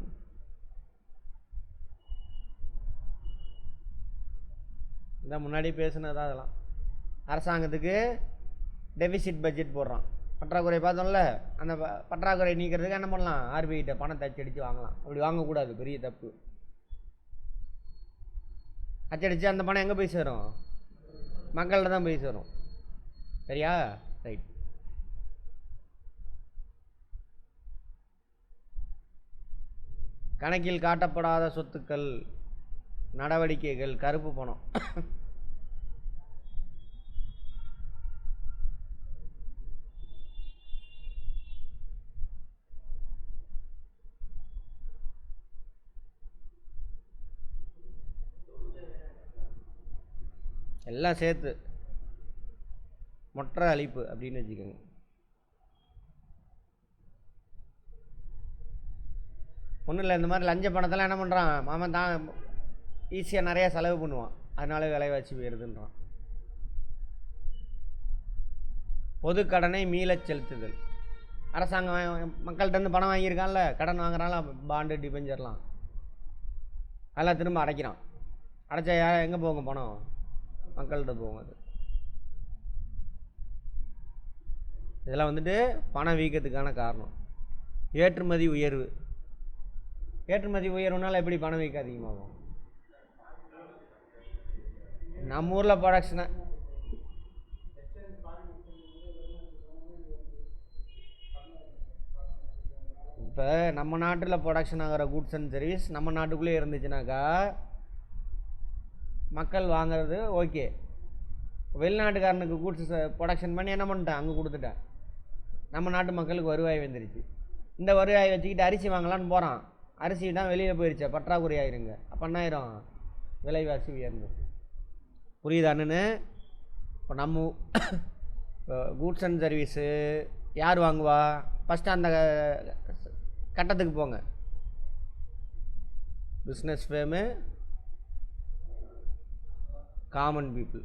இதான் முன்னாடி பேசுனதா. அதெல்லாம் அரசாங்கத்துக்கு டெபிசிட் பட்ஜெட் போடுறான், பற்றாக்குறை பார்த்தோம்ல, அந்த பற்றாக்குறை நீக்கிறதுக்கு என்ன பண்ணலாம், ஆர்பிஐட்ட பணத்தை அச்சடித்து வாங்கலாம். அப்படி வாங்கக்கூடாது, பெரிய தப்பு. அச்சடிச்சு அந்த பணம் எங்கே போய் சேரும், மக்கள்கிட்ட தான் போய் சேரும். சரியா, ரைட். கணக்கில் காட்டப்படாத சொத்துக்கள் நடவடிக்கைகள், கருப்பு பணம். எல்லாம் சேர்த்து மொற்ற அழிப்பு அப்படின்னு வச்சுக்கோங்க. ஒன்றும் இல்லை, இந்த மாதிரி லஞ்ச பணத்தெல்லாம் என்ன பண்ணுறான், மாமன் தான் ஈஸியாக நிறையா செலவு பண்ணுவான், அதனால விலைவாசி உயருதுன்றான். பொது கடனை மீளச் செலுத்துதல், அரசாங்கம் மக்கள்கிட்ட பணம் வாங்கியிருக்கான்ல, கடன் வாங்குறான்ல, பாண்டு டிபெஞ்சர்லாம், அதெல்லாம் திரும்ப அடைக்கிறான். அடைச்சா எங்கே போங்க பணம், மக்கள்கிட்ட போகும். அது இதெல்லாம் வந்துட்டு பண வீக்கத்துக்கான காரணம். ஏற்றுமதி உயர்வு, ஏற்றுமதி உயர்வுனால எப்படி பண வீக்கம் அதிகமாகும், நம்ம ஊரில் ப்ரொடக்ஷனை இப்போ நம்ம நாட்டில் ப்ரொடக்ஷன் ஆகிற கூட்ஸ் அண்ட் சர்வீஸ் நம்ம நாட்டுக்குள்ளே இருந்துச்சுனாக்கா மக்கள் வாங்கிறது ஓகே. வெளிநாட்டுக்காரனுக்கு கூட்ஸ் ப்ரொடக்ஷன் பண்ணி என்ன பண்ணிட்டேன், அங்கே கொடுத்துட்டேன், நம்ம நாட்டு மக்களுக்கு வருவாய் வந்துருச்சு. இந்த வருவாயை வச்சுக்கிட்டு அரிசி வாங்கலான்னு போகிறான், அரிசி தான் வெளியில் போயிடுச்சு, பற்றாக்குறை ஆயிருங்க. அப்போ என்ன ஆயிரும், விலைவாசி உயர்ந்து. புரியுதானுன்னு? இப்போ நம்ம கூட்ஸ் அண்ட் சர்வீஸு யார் வாங்குவா, ஃபஸ்ட்டு அந்த கட்டத்துக்கு போங்க. Business ஃபேமு, common people.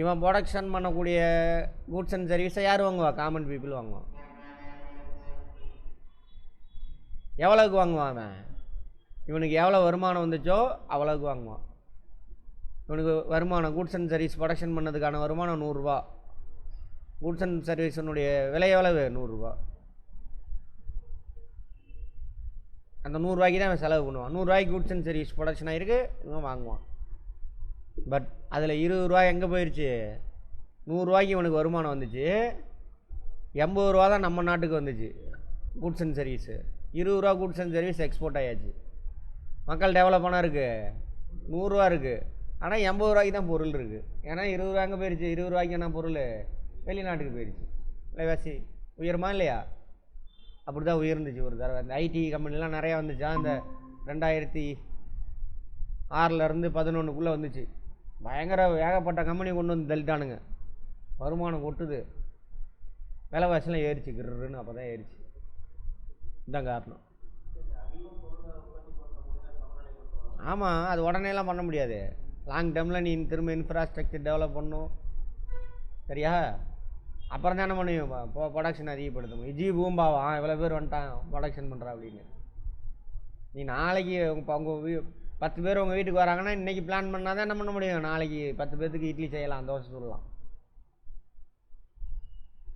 இவன் ப்ரொடக்ஷன் பண்ணக்கூடிய கூட்ஸ் அண்ட் சர்வீஸை யார் வாங்குவா, காமன் பீப்புள் வாங்குவான். எவ்வளோக்கு வாங்குவான் அவன், இவனுக்கு எவ்வளோ வருமானம் வந்துச்சோ அவ்வளோக்கு வாங்குவான். இவனுக்கு வருமானம் கூட்ஸ் அண்ட் சர்வீஸ் ப்ரொடக்ஷன் பண்ணதுக்கான வருமானம் 100 ரூபா, கூட்ஸ் அண்ட் சர்வீஸினுடைய விலை எவ்வளவு, 100 ரூபா. அந்த 100 ரூபாய்க்கு தான் அவன் செலவு பண்ணுவான். 100 ரூபாய்க்கு கூட்ஸ் அண்ட் சர்வீஸ் ப்ரொடக்ஷன் ஆகிருக்கு, இவன் வாங்குவான். பட் அதில் 20 ரூபா எங்கே போயிடுச்சு, 100 ரூபாய்க்கு இவனுக்கு வருமானம் வந்துச்சு, 80 ரூபா தான் நம்ம நாட்டுக்கு வந்துச்சு கூட்ஸ் அண்ட் சர்வீஸு. 20 ரூபா கூட்ஸ் அண்ட் சர்வீஸ் எக்ஸ்போர்ட் ஆயாச்சு. மக்கள் டெவலப் பண்ண இருக்குது, 100 ரூபா இருக்குது, ஆனால் 80 ரூபாய்க்கு தான் பொருள் இருக்குது. ஏன்னா 20 ரூபா எங்கே போயிடுச்சு, 20 ரூபாய்க்கு என்ன பொருள் வெளிநாட்டுக்கு போயிடுச்சு. விலைவாசி உயருமா இல்லையா? அப்படி தான் உயர்ந்துச்சு ஒரு தடவை. இந்த ஐடி கம்பெனிலாம் நிறையா வந்துச்சா, இந்த 2006 11 வந்துச்சு. பயங்கர ஏகப்பட்ட கம்பெனி கொண்டு வந்து தள்ளிட்டானுங்க, வருமானம் கொட்டுது, விலைவாசிலாம் ஏறிச்சு கிருன்னு. அப்போ தான் ஏறிச்சு, இதுதான் காரணம். ஆமாம், அது உடனேலாம் பண்ண முடியாது. லாங் டேர்மில் நீ திரும்ப இன்ஃப்ராஸ்ட்ரக்சர் டெவலப் பண்ணணும், சரியா? அப்புறம் தான் என்ன பண்ணுவோம், ப்ரொடக்ஷன் அதிகப்படுத்தணும். இஜி பூம்பாவான் இவ்வளோ பேர் வந்துட்டான் ப்ரொடக்ஷன் பண்ணுறா அப்படின்னு. நீ நாளைக்கு உங்கள் 10 பேர் உங்கள் வீட்டுக்கு வராங்கன்னா இன்றைக்கி பிளான் பண்ணால் தான் என்ன பண்ண முடியும், நாளைக்கு 10 பேர்த்துக்கு இட்லி செய்யலாம், தோசை சொல்லலாம்.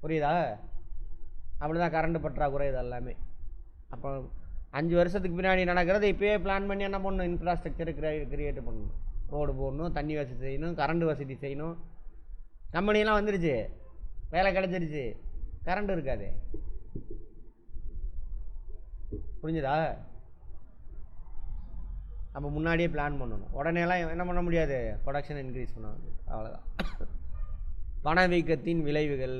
புரியுதா? அப்படி தான் கரண்ட் பற்றாக்குறை இது எல்லாமே. அப்போ 5 வருஷத்துக்கு பின்னாடி நடக்கிறது இப்போயே பிளான் பண்ணி என்ன பண்ணணும், இன்ஃப்ராஸ்ட்ரக்சர் கிரியேட் பண்ணணும். ரோடு போடணும், தண்ணி வசதி செய்யணும், கரண்ட் வசதி செய்யணும். கம்பெனிலாம் வந்துருச்சு, வேலை கிடச்சிருச்சு, கரண்ட் இருக்காது. புரிஞ்சுதா? அப்போ முன்னாடியே பிளான் பண்ணணும். உடனேலாம் என்ன பண்ண முடியாது, ப்ரொடக்ஷன் இன்க்ரீஸ் பண்ண முடியாது. அவ்வளோதான். பணவீக்கத்தின் விளைவுகள்.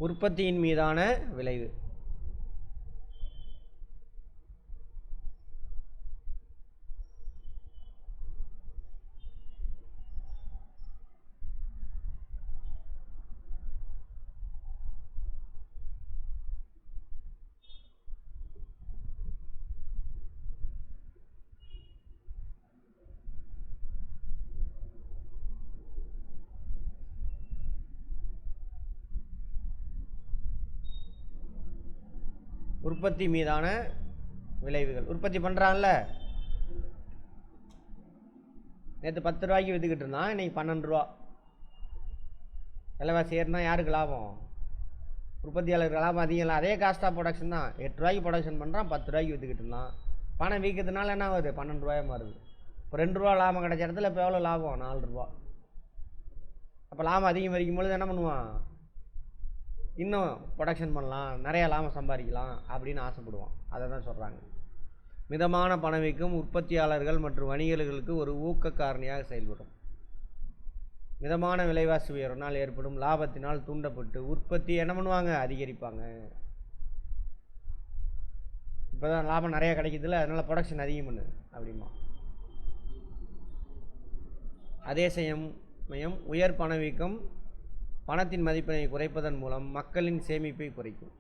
உற்பத்தியின் மீதான விளைவு. உற்பத்தி மீதான விளைவுகள். உற்பத்தி பண்ணுறான்ல, நேற்று 10 ரூபாய்க்கு விற்றுக்கிட்டு இருந்தான், இன்னைக்கு 12 ரூபா. விலைவாசி ஏறினா யாருக்கு லாபம்? உற்பத்தியாளருக்கு லாபம் அதிகம் இல்லை. அதே காஸ்ட் ஆஃப் ப்ரொடக்ஷன் தான். 8 ரூபாய்க்கு ப்ரொடக்ஷன் பண்ணுறான், 10 ரூபாய்க்கு விற்றுக்கிட்டு இருந்தான். பணம் வீக்கிறதுனால என்ன ஆகுது, 12 ரூபாய் மாறுது. இப்போ 2 ரூபா லாபம் கிடைச்ச இடத்துல இப்போ எவ்வளோ லாபம், 4 ரூபா. அப்போ லாபம் அதிகம் வரைக்கும் பொழுது என்ன பண்ணுவான், இன்னும் ப்ரொடக்ஷன் பண்ணலாம், நிறையா லாபம் சம்பாதிக்கலாம் அப்படின்னு ஆசைப்படுவான். அதை தான் சொல்கிறாங்க. மிதமான பணவீக்கம் உற்பத்தியாளர்கள் மற்றும் வணிகர்களுக்கு ஒரு ஊக்க காரணியாக செயல்படும். மிதமான விலைவாசி உயர்வினால் ஏற்படும் லாபத்தினால் தூண்டப்பட்டு உற்பத்தி என்ன பண்ணுவாங்க, அதிகரிப்பாங்க. இப்போ தான் லாபம் நிறையா கிடைக்குதுல்ல, அதனால் ப்ரொடக்ஷன் அதிகம் பண்ணு அப்படிமா. அதே சமயம் உயர் பணவீக்கம் பணத்தின் மதிப்பினை குறைப்பதன் மூலம் மக்களின் சேமிப்பை குறைக்கும்.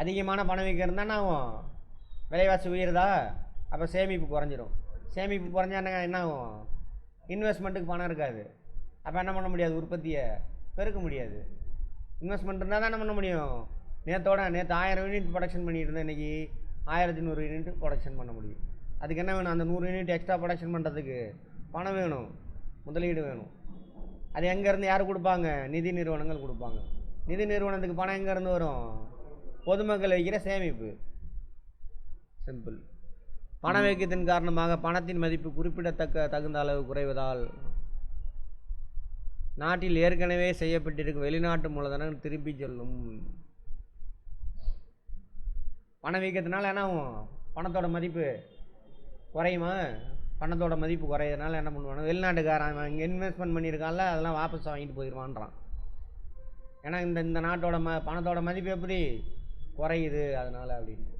அதிகமான பணவீக்கம் இருந்தால் ஆகும், விலைவாசி உயருதா, அப்போ சேமிப்பு குறைஞ்சிரும். சேமிப்பு குறைஞ்சா என்ன ஆகும், இன்வெஸ்ட்மெண்ட்டுக்கு பணம் இருக்காது. அப்போ என்ன பண்ண முடியாது, உற்பத்தியை பெருக்க முடியாது. இன்வெஸ்ட்மெண்ட் இருந்தால் தான் என்ன பண்ண முடியும். நேற்று 1000 யூனிட் ப்ரொடக்ஷன் பண்ணிட்டு இருந்தேன், இன்றைக்கி 1100 யூனிட் ப்ரொடக்ஷன் பண்ண முடியும். அதுக்கு என்ன வேணும், அந்த 100 யூனிட் எக்ஸ்ட்ரா ப்ரொடக்ஷன் பண்ணுறதுக்கு பணம் வேணும், முதலீடு வேணும். அது எங்கேருந்து யார் கொடுப்பாங்க, நிதி நிறுவனங்கள் கொடுப்பாங்க. நிதி நிறுவனத்துக்கு பணம் எங்கேருந்து வரும், பொதுமக்கள் வைக்கிற சேமிப்பு. சிம்பிள். பணவீக்கத்தின் காரணமாக பணத்தின் மதிப்பு தகுந்த அளவு குறைவதால் நாட்டில் ஏற்கனவே செய்யப்பட்டிருக்கும் வெளிநாட்டு மூலதனம் திருப்பி செல்லும். பணவீக்கத்தினால என்ன ஆகும், பணத்தோட மதிப்பு குறையுமா. பணத்தோட மதிப்பு குறையிறதுனால என்ன பண்ணுவாங்க, வெளிநாட்டுக்காரன் இங்கே இன்வெஸ்ட்மெண்ட் பண்ணியிருக்கான்ல, அதெல்லாம் வாபஸ் வாங்கிட்டு போயிடுவான்றான். ஏன்னா இந்த நாட்டோட பணத்தோட மதிப்பு எப்படி குறையுது, அதனால் அப்படின்ட்டு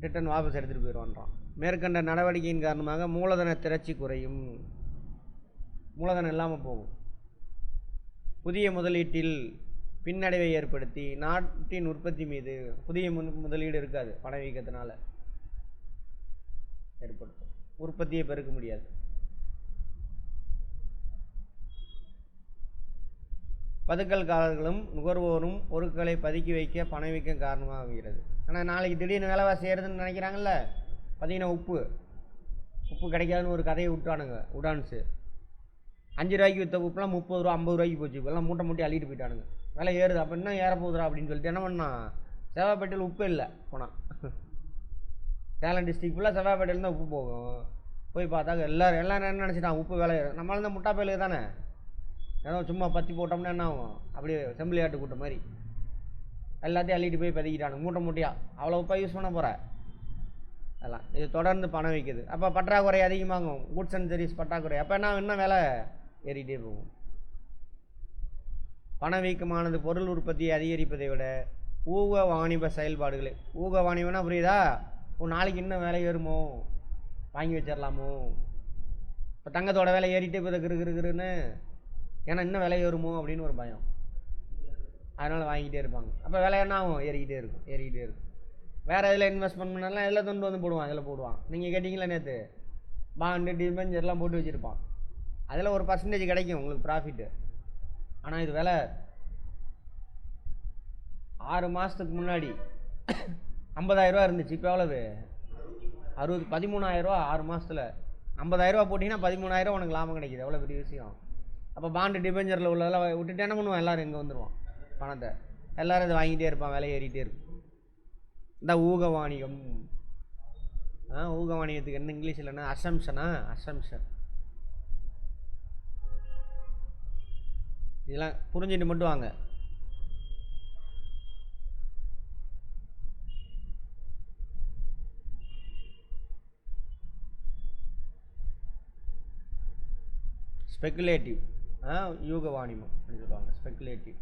ரிட்டர்ன் வாபஸ் எடுத்துகிட்டு போயிடுவான்றான். மேற்கண்ட நடவடிக்கையின் காரணமாக மூலதன திரட்சி குறையும், மூலதனம் இல்லாமல் போகும். புதிய முதலீட்டில் பின்னடைவை ஏற்படுத்தி நாட்டின் உற்பத்தி மீது புதிய முதலீடு இருக்காது, பணவீக்கத்தினால ஏற்படுத்தும். உற்பத்தியை பெருக்க முடியாது. பதுக்கல்காரர்களும் நுகர்வோரும் பொருட்களை பதுக்கி வைக்க பணவீக்கம் காரணமாகிறது. ஆனால் நாளைக்கு திடீர்னு விலைவாசி ஏறுதுன்னு நினைக்கிறாங்கல்ல. பார்த்தீங்கன்னா உப்பு கிடைக்காதுன்னு ஒரு கதையை விட்டானுங்க. 5 ரூபாய்க்கு விற்ற உப்புலாம் 30 ரூபா 50 ரூபாய்க்கு போச்சு. இப்போல்லாம் மூட்டை அள்ளிட்டு போயிட்டானுங்க. விலை ஏறுது, அப்போ இன்னும் ஏற போகுதுரா அப்படின்னு சொல்லிட்டு என்ன பண்ணான், செவ்வாய்ப்பேட்டையில் உப்பு இல்லை போனான். சேலம் டிஸ்ட்ரிக் ஃபுல்லாக செவ்வாய்ப்பேட்டையில் தான் உப்பு போகும். போய் பார்த்தாக்க எல்லோரும் என்ன நினச்சிட்டான், உப்பு விலை ஏறும். நம்மளால தான் முட்டா பயிலுக்கு தானே, ஏதோ சும்மா பற்றி போட்டோம்னா என்ன ஆகும், அப்படியே செம்பிளி ஆட்டு கூட்ட மாதிரி எல்லாத்தையும் அள்ளிட்டு போய் பதிக்கிட்டானுங்க மூட்டையாக. அவ்வளோ உப்பா யூஸ் பண்ண போகிற அதெல்லாம். இது தொடர்ந்து பணம் வைக்குது. அப்போ பற்றாக்குறை அதிகமாகும், குட்ஸ் அண்ட் சர்வீஸ் பற்றாக்குறை. அப்போ என்ன இன்னும் விலை ஏறிட்டே போகும். பணவீக்கமானது பொருள் உற்பத்தியை அதிகரிப்பதை விட ஊக வாணிப செயல்பாடுகளை, ஊக வாணிபம்னா புரியுதா, நாளைக்கு இன்னும் விலை ஏறுமோ, வாங்கி வச்சிடலாமோ. இப்போ தங்கத்தோட விலை ஏறிட்டே போய் இருக்குன்னு, ஏன்னா இன்னும் விலை ஏறுமோ அப்படின்னு ஒரு பயம், அதனால் வாங்கிட்டே இருப்பாங்க. அப்போ விலை என்ன ஆகும், ஏறிக்கிட்டே இருக்கும். வேறு இதில் இன்வெஸ்ட்மெண்ட் பண்ணலாம், எல்லாம் தொண்டு வந்து போடுவான், அதில் போடுவான். நீங்கள் கேட்டிங்களா நேற்று, பாண்டு டிபெஞ்சர்லாம் போட்டு வச்சுருப்பான். அதில் ஒரு பர்சன்டேஜ் கிடைக்கும் உங்களுக்கு ப்ராஃபிட்டு. ஆனால் இது விலை 6 மாதத்துக்கு முன்னாடி 50,000 ரூபா இருந்துச்சு. இப்போ எவ்வளவு, 13,000 ரூபா. 6 மாதத்தில் 50,000 ரூபா போட்டிங்கன்னா 13,000 உனக்கு லாபம் கிடைக்கிது. எவ்வளோ பெரிய விஷயம். அப்போ பாண்டு டிபெஞ்சரில் உள்ளதெல்லாம் விட்டுட்டு என்ன பண்ணுவான், எல்லோரும் இங்கே வந்துடுவான். பணத்தை எல்லோரும் இதை வாங்கிட்டே இருப்பான், விலை ஏறிட்டே இருக்கும். இந்த ஊக வாணிகம். ஊக வாணிகத்துக்கு என்ன இங்கிலீஷில் என்ன? அசம்ஷனா? அசம்ஷன். இதெல்லாம் புரிஞ்சுட்டு மட்டும் வாங்க. ஸ்பெக்குலேட்டிவ் யூக வாணிமம் அப்படின்னு சொல்லுவாங்க. ஸ்பெக்குலேட்டிவ்.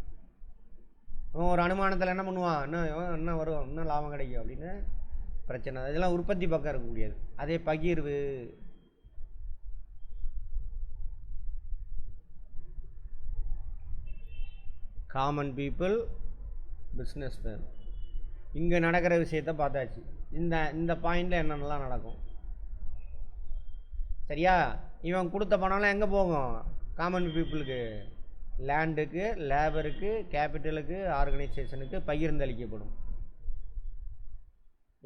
ஒரு அனுமானத்தில் என்ன பண்ணுவான், என்ன வரும், இன்னும் லாபம் கிடைக்கும் அப்படின்னு பிரச்சனை. இதெல்லாம் உற்பத்தி பக்கம் இருக்க முடியாது. அதே பகிர்வு, காமன் பீப்புள், பிஸ்னஸ் மேன். இங்கே நடக்கிற விஷயத்த பார்த்தாச்சு. இந்த பாயிண்டில் என்னென்னலாம் நடக்கும் சரியா? இவன் கொடுத்த பணம்லாம் எங்கே போகும்? காமன் பீப்புளுக்கு, லேண்டுக்கு, லேபருக்கு, கேபிட்டலுக்கு, ஆர்கனைசேஷனுக்கு பகிர்ந்தளிக்கப்படும்.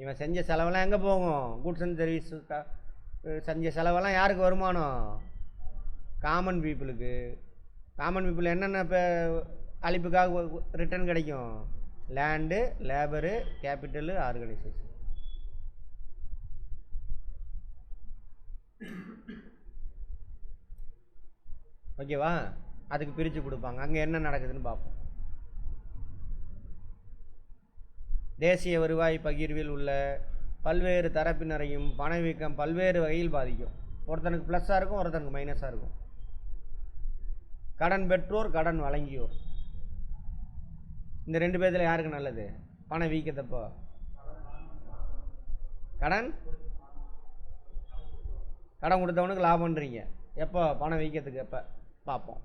இவன் செஞ்ச செலவெல்லாம் எங்கே போகும்? குட்ஸ் அண்ட் சர்வீஸ் செஞ்ச செலவெல்லாம் யாருக்கு வருமானம்? காமன் பீப்புளுக்கு. காமன் பீப்புள் என்னென்ன இப்போ அழிப்புக்காக ரிட்டர்ன் கிடைக்கும்? Land, labour, capital, organisation. ஓகேவா? அதுக்கு பிரித்து கொடுப்பாங்க. அங்கே என்ன நடக்குதுன்னு பார்ப்போம். தேசிய வருவாய் பகிர்வில் உள்ள பல்வேறு தரப்பினரையும் பணவீக்கம் பல்வேறு வகையில் பாதிக்கும். ஒருத்தனுக்கு ப்ளஸ்ஸாக இருக்கும், ஒருத்தனுக்கு மைனஸாக இருக்கும். கடன் பெற்றோர், கடன் வழங்கியோர், இந்த ரெண்டு பேர்த்தில் யாருக்கு நல்லது? பண வீக்கத்தப்போ கடன் கொடுத்தவனுக்கு லாபம்ன்றீங்க. எப்போ? பண வீக்கத்துக்கு. எப்போ பார்ப்போம்.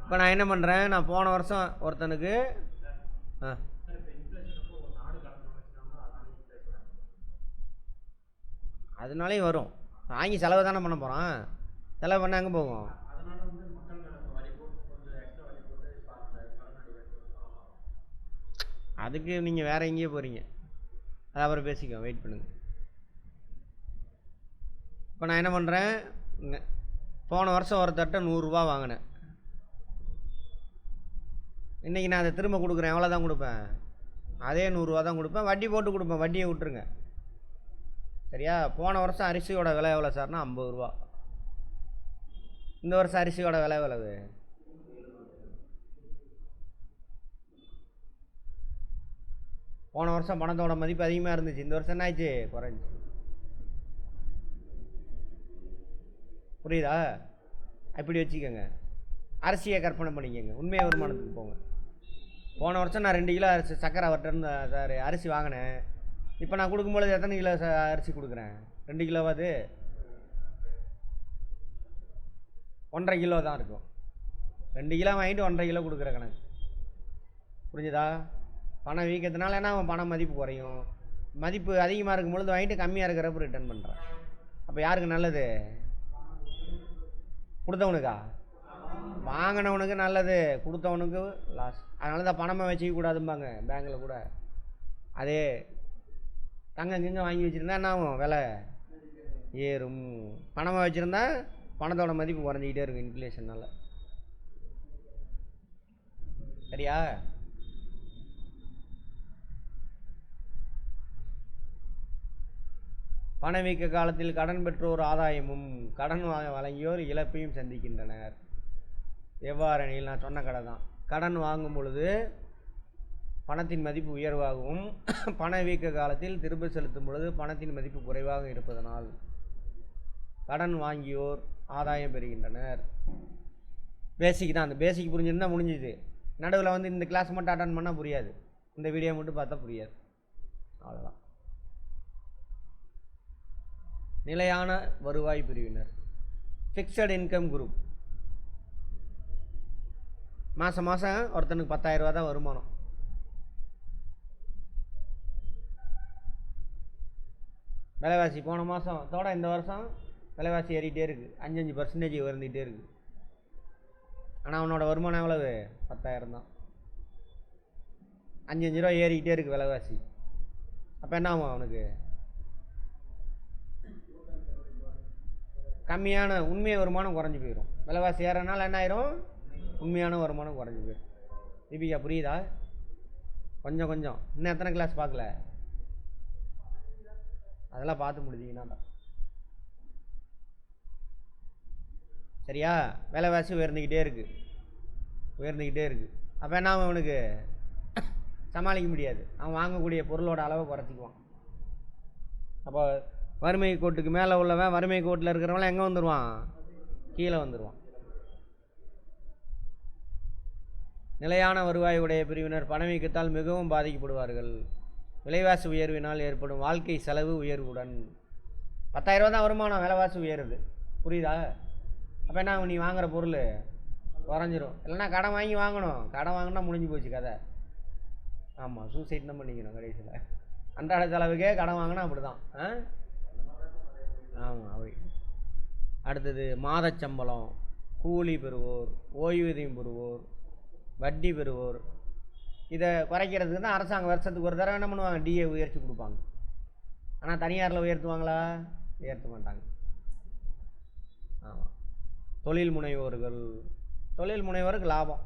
இப்போ நான் என்ன பண்ணுறேன், நான் போன வருஷம் ஒருத்தனுக்கு அதனாலேயும் வரும். வாங்கி செலவு தானே பண்ண போகிறான். செலவு பண்ண எங்கே போகும்? அதுக்கு நீங்கள் வேறு எங்கேயோ போகிறீங்க. அது அப்புறம் பேசிக்கோ, வெயிட் பண்ணுங்கள். இப்போ நான் என்ன பண்ணுறேன், போன வருஷம் ஒருத்தர்கிட்ட 100 ரூபா வாங்கினேன். இன்றைக்கி நான் அதை திரும்ப கொடுக்குறேன். எவ்வளோ தான் கொடுப்பேன்? அதே 100 ரூபா தான் கொடுப்பேன். வட்டி போட்டு கொடுப்பேன். வட்டியை விட்டுருங்க சரியா? போன வருஷம் அரிசியோட விலை எவ்வளோ சார்னா 50 ரூபா. இந்த வருஷம் அரிசியோட விலை எவ்வளவு? போன வருஷம் பணத்தோட மதிப்பு அதிகமாக இருந்துச்சு. இந்த வருஷம் என்ன ஆயிடுச்சு? குறைஞ்சி. புரியுதா? அப்படி வச்சுக்கோங்க. அரிசியை கற்பனை பண்ணிக்கோங்க. உண்மையாக வருமானத்துக்கு போங்க. போன வருஷம் நான் 2 கிலோ அரிசி சக்கரை அவர்கிட்ட சார் அரிசி வாங்கினேன். இப்போ நான் கொடுக்கும்பொழுது எத்தனை கிலோ அரிசி கொடுக்குறேன்? 2 கிலோவாது 1.5 கிலோ தான் இருக்கும். 2 கிலோ வாங்கிட்டு 1.5 கிலோ கொடுக்குற கணக்கு. புரிஞ்சுதா? பணம் வீக்கத்தினால என்ன, அவன் பணம் மதிப்பு குறையும். மதிப்பு அதிகமாக இருக்கும் பொழுது வாங்கிட்டு கம்மியாக இருக்கிறப்ப ரிட்டர்ன் பண்ணுறான். அப்போ யாருக்கு நல்லது? கொடுத்தவனுக்கா? வாங்கினவனுக்கு நல்லது, கொடுத்தவனுக்கு லாஸ். அதனால தான் பணமாக வச்சுக்க கூடாதும்பாங்க பேங்கில் கூட. அதே தங்கம் கிங்க வாங்கி வச்சுருந்தா என்ன ஆகும்? விலை ஏறும். பணமாக வச்சுருந்தா பணத்தோட மதிப்பு குறைஞ்சிக்கிட்டே இருக்கும் இன்ஃப்ளேஷனால். சரியா? பணவீக்க காலத்தில் கடன் பெற்றோர் ஆதாயமும் கடன் வழங்கியோர் இழப்பையும் சந்திக்கின்றனர். எவ்வாறெனில், நான் சொன்ன கடை தான். கடன் வாங்கும் பொழுது பணத்தின் மதிப்பு உயர்வாகவும் பணவீக்க காலத்தில் திரும்ப செலுத்தும் பொழுது பணத்தின் மதிப்பு குறைவாக இருப்பதனால் கடன் வாங்கியோர் ஆதாயம் பெறுகின்றனர். பேசிக் தான். அந்த பேசிக் புரிஞ்சிருந்தால் முடிஞ்சுது. நடுவில் வந்து இந்த கிளாஸ் மட்டும் அட்டன் பண்ணால் புரியாது. இந்த வீடியோ மட்டும் பார்த்தா புரியாது. அவ்வளோதான். நிலையான வருவாய் பிரிவினர், ஃபிக்ஸட் இன்கம் குரூப். மாதம் மாதம் ஒருத்தனுக்கு 10,000 ரூபா தான் வருமானம். விலைவாசி போன மாதத்தோட இந்த வருஷம் விலைவாசி ஏறிட்டே இருக்குது. 5% உயர்ந்துகிட்டே இருக்குது. ஆனால் அவனோட வருமானம் எவ்வளவு? 10,000 தான். 5 ரூபா ஏறிக்கிட்டே இருக்குது விலைவாசி. அப்போ என்ன ஆகும்? அவனுக்கு கம்மியான உண்மை வருமானம் குறைஞ்சி போயிடும். விலைவாசி ஏறனால என்ன ஆயிரும்? உண்மையான வருமானம் குறைஞ்சி போயிடும். தீபிகா புரியுதா? கொஞ்சம் கொஞ்சம். இன்னும் எத்தனை கிளாஸ் பார்க்கல? அதெல்லாம் பார்த்து முடிஞ்சிங்கன்னா தான் சரியா. விலைவாசி உயர்ந்துக்கிட்டே இருக்குது, உயர்ந்துக்கிட்டே இருக்குது. அப்போ என்ன ஆகும்? அவனுக்கு சமாளிக்க முடியாது. அவன் வாங்கக்கூடிய பொருளோட அளவை குறைச்சிக்குவான். அப்போ வறுமை கோட்டுக்கு மேலே உள்ளவன், வறுமை கோட்டில் இருக்கிறவங்களாம் எங்கே வந்துடுவான்? கீழே வந்துடுவான். நிலையான வருவாய் உடைய பிரிவினர் பணவீக்கத்தால் மிகவும் பாதிக்கப்படுவார்கள். விலைவாசி உயர்வினால் ஏற்படும் வாழ்க்கை செலவு உயர்வுடன் 10,000 ரூபா தான் வருமானம், விலைவாசி உயருது. புரியுதா? அப்போ என்ன, நீ வாங்குகிற பொருள் குறைஞ்சிரும். இல்லைன்னா கடன் வாங்கி வாங்கணும். கடன் வாங்கினா முடிஞ்சு போச்சு கதை. ஆமாம், சூசைட் தான் பண்ணிக்கணும் கடைசியில். அன்றாட செலவுக்கே கடன் வாங்கினா அப்படி தான். ஆமாம். அவை அடுத்தது மாதச்சம்பளம், கூலி பெறுவோர், ஓய்வூதியம் பெறுவோர், வட்டி பெறுவோர். இதை குறைக்கிறதுக்கு தான் அரசாங்கம் வருஷத்துக்கு ஒரு தடவை என்ன பண்ணுவாங்க? டிஏ உயர்த்தி கொடுப்பாங்க. ஆனால் தனியாரில் உயர்த்துவாங்களா? உயர்த்த மாட்டாங்க. ஆமாம். தொழில் முனைவோர்கள், தொழில் முனைவோருக்கு லாபம்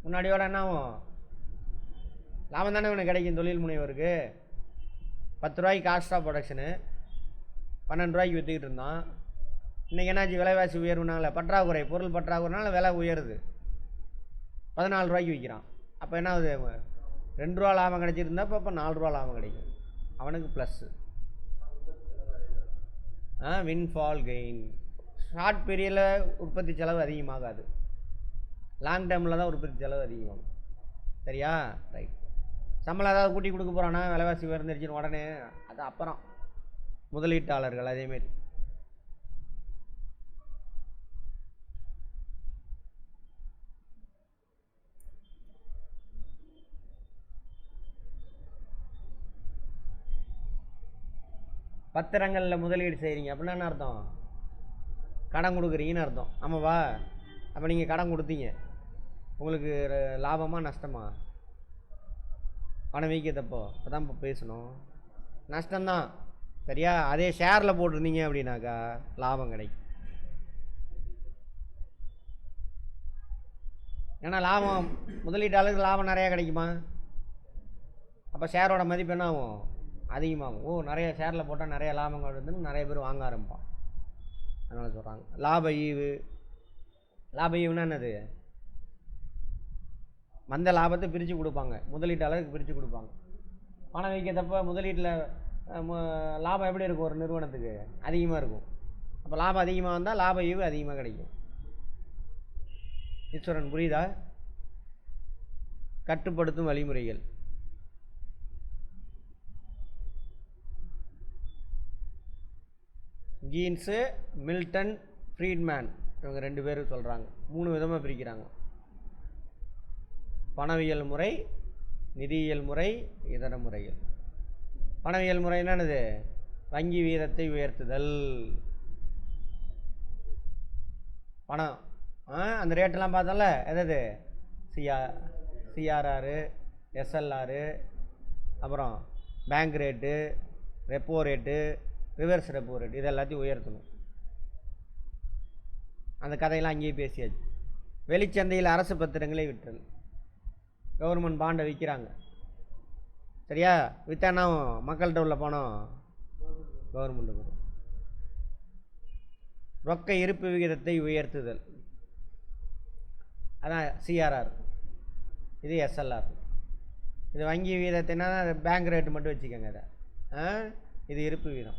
முன்னாடியோட என்ன ஆகும்? லாபம் தானே இவனுக்கு கிடைக்கும். தொழில் முனைவோருக்கு 10 ரூபாய்க்கு காஸ்ட் ஆஃப் ப்ரொடக்ஷனு 12 ரூபாய்க்கு விற்றுக்கிட்டு இருந்தான். இன்றைக்கி என்னாச்சு? விலைவாசி உயர்வுனால, பற்றாக்குறை, பொருள் பற்றாக்குறைனால விலை உயருது. 14 ரூபாய்க்கு விற்கிறான். அப்போ என்ன ஆகுது? 2 ரூபா லாபம் கிடைச்சிருந்தா இப்போ 4 ரூபா லாபம் கிடைக்கும். அவனுக்கு ப்ளஸ்ஸு. Windfall gain. ஷார்ட் பீரியடில் உற்பத்தி செலவு அதிகமாகாது, லாங் டேர்மில் தான் உற்பத்தி செலவு அதிகமாகும். சரியா? ரைட். சம்பளம் ஏதாவது கூட்டி கொடுக்க போகிறானா? விலைவாசி உயர்ந்துருச்சுன்னு உடனே அது அப்புறம் முதலீட்டாளர்கள் அதேமாரி. பத்திரங்களில் முதலீடு செய்கிறீங்க அப்படின்னா என்ன அர்த்தம்? கடன் கொடுக்குறீங்கன்னு அர்த்தம். ஆமாவா? அப்போ நீங்கள் கடன் கொடுத்தீங்க, உங்களுக்கு லாபமாக நஷ்டமா? பணம் வைக்கிறதப்போ அதான் இப்போ பேசணும். நஷ்டம்தான். சரியா? அதே ஷேரில் போட்டிருந்தீங்க அப்படின்னாக்கா லாபம் கிடைக்கும். ஏன்னா லாபம், முதலீட்டாளருக்கு லாபம் நிறையா கிடைக்குமா? அப்போ ஷேரோட மதிப்பு என்ன ஆகும்? அதிகமாகும். ஓ, நிறைய ஷேரில் போட்டால் நிறைய லாபம் வருதுன்னு நிறைய பேர் வாங்க ஆரம்பிப்பான். அதனால் சொல்கிறாங்க லாப ஈவு. லாப ஈவுன்னா என்னது? வந்த லாபத்தை பிரித்து கொடுப்பாங்க, முதலீட்டாளருக்கு பிரித்து கொடுப்பாங்க. பணம் வைக்கிறதப்ப முதலீட்டில் லாபம் எப்படி இருக்கும்? ஒரு நிறுவனத்துக்கு அதிகமாக இருக்கும். அப்போ லாபம் அதிகமாக வந்தால் லாப ஈவு அதிகமாக கிடைக்கும். ஈஸ்வரன் புரியுதா? கட்டுப்படுத்தும் வழிமுறைகள். கீன்ஸு, மில்டன், ஃப்ரீட்மேன் இவங்க 2 பேரும் சொல்கிறாங்க. 3 விதமாக பிரிக்கிறாங்க. பணவியல் முறை, நிதியியல் முறை, இதர முறைகள். பணவியல் முறை என்னது? வங்கி வீதத்தை உயர்த்துதல். பணம் அந்த ரேட்டெல்லாம் பார்த்தோம்ல, எதாவது சிஆர்ஆர், எஸ்எல்ஆர், அப்புறம் bank rate, repo rate, reverse repo rate, இது எல்லாத்தையும் உயர்த்தணும். அந்த கதையெல்லாம் அங்கேயே பேசியாச்சு. வெளிச்சந்தையில் அரசு பத்திரங்களை விற்றல். கவர்மெண்ட் பாண்டை விற்கிறாங்க. சரியா? விற்றானா மக்கள்கிட்ட உள்ள பணம் கவர்மெண்ட்டுக்கு. ரொக்க இருப்பு விகிதத்தை உயர்த்துதல், அதான் சிஆர்ஆர். இது எஸ்எல்ஆர். இது வங்கி விகிதத்தைனா பேங்க் ரேட்டு மட்டும் வச்சுக்கோங்க. இதை இது இருப்பு வீதம்.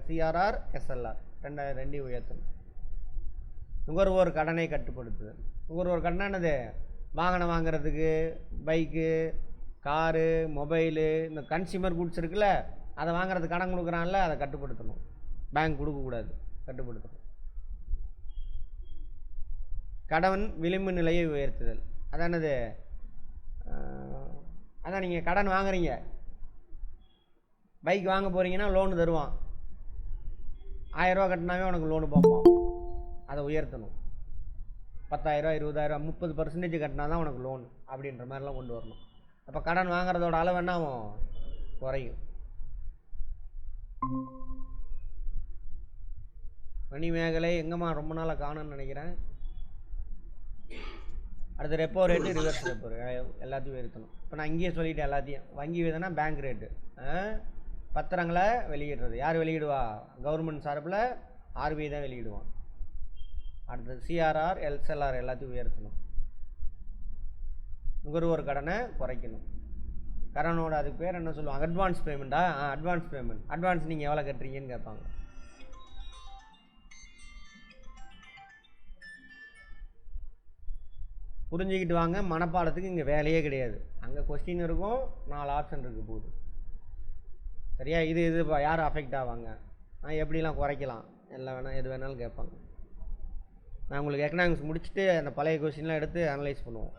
சிஆர்ஆர் எஸ்எல்ஆர் ரெண்டையும் உயர்த்தணும். நுகர்வோர் கடனை கட்டுப்படுத்துதல். நுகர்வோர் கடன் என்னது? வாகனம் வாங்குறதுக்கு, பைக்கு, காரு, மொபைலு, இந்த கன்சியூமர் குட்ஸ் இருக்குல்ல, அதை வாங்குறதுக்கு கடன் கொடுக்குறான்ல, அதை கட்டுப்படுத்தணும். பேங்க் கொடுக்கக்கூடாது, கட்டுப்படுத்தணும். கடன் விளிம்பு நிலையை உயர்த்துதல். அதானது? அதான் நீங்கள் கடன் வாங்குறீங்க, பைக் வாங்க போகிறீங்கன்னா லோனு தருவான். 1000 ரூபா கட்டினாவே உனக்கு லோனு பார்ப்போம். அதை உயர்த்தணும். 10,000, 20,000, 30% கட்டினா தான் உனக்கு லோன் அப்படின்ற மாதிரிலாம் கொண்டு வரணும். அப்போ கடன் வாங்குறதோட அளவு என்ன ஆகும்? குறையும். மணிமேகலை எங்கம்மா? ரொம்ப நாளாக காணும்னு நினைக்கிறேன். அடுத்து ரெப்போ ரேட்டு, ரிவர்ஸ் ரெப்போ எல்லாத்தையும் உயர்த்தணும். இப்போ நான் இங்கேயே சொல்லிட்டேன் எல்லாத்தையும். வங்கி விதனா பேங்க் ரேட்டு, பத்திரங்களை வெளியிடுறது யார் வெளியிடுவா? கவர்மெண்ட் சார்பில் ஆர்பிஐ தான் வெளியிடுவான். அடுத்தது சிஆர்ஆர், எல்எஸ்எல்ஆர் எல்லாத்தையும் உயர்த்தணும். நுகர்வோர் கடனை குறைக்கணும். கடனோட அதுக்கு பேர் என்ன சொல்லுவாங்க? அட்வான்ஸ் பேமெண்ட்டா? Advance payment. அட்வான்ஸ் நீங்கள் எவ்வளோ கட்டுறீங்கன்னு கேட்பாங்க. புரிஞ்சுக்கிட்டு வாங்க. மனப்பாடத்துக்கு இங்கே வேலையே கிடையாது. அங்கே கொஸ்டின் இருக்கும், 4 ஆப்ஷன் இருக்குது போகுது. சரியா? இது யார் அஃபெக்ட் ஆவாங்க, எப்படிலாம் குறைக்கலாம், எல்லாம் வேணால் எது வேணாலும் கேட்பாங்க. நான் உங்களுக்கு எக்கனாமிக்ஸ் முடிச்சுட்டு அந்த பழைய கொஸ்டின்லாம் எடுத்து அனலைஸ் பண்ணுவோம்.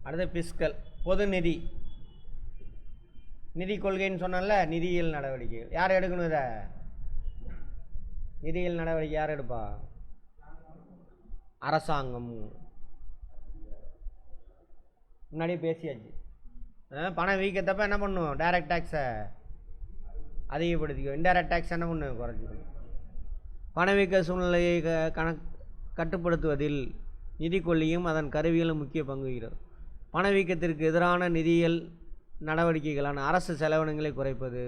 அடுத்து பிஸ்கல், பொது நிதி. நிதி கொள்கைன்னு சொன்னால நிதியியல் நடவடிக்கைகள் யார் எடுக்கணும்? இதை நிதியியல் நடவடிக்கை யார் எடுப்பா? அரசாங்கம். முன்னாடியே பேசியாச்சு. பணம் வீக்கத்தப்ப என்ன பண்ணும்? டைரக்ட் டேக்ஸை அதிகப்படுத்திக்கும், இன்டைரக்ட் டேக்ஸ் என்ன பண்ணும்? குறைச்சிக்கணும். பணவீக்க சூழ்நிலையை கட்டுப்படுத்துவதில் நிதி கொள்கையும் அதன் கருவிகளும் முக்கிய பங்கு வகிக்கிறது. பணவீக்கத்திற்கு எதிரான நிதியியல் நடவடிக்கைகளான அரசு செலவினங்களை குறைப்பது,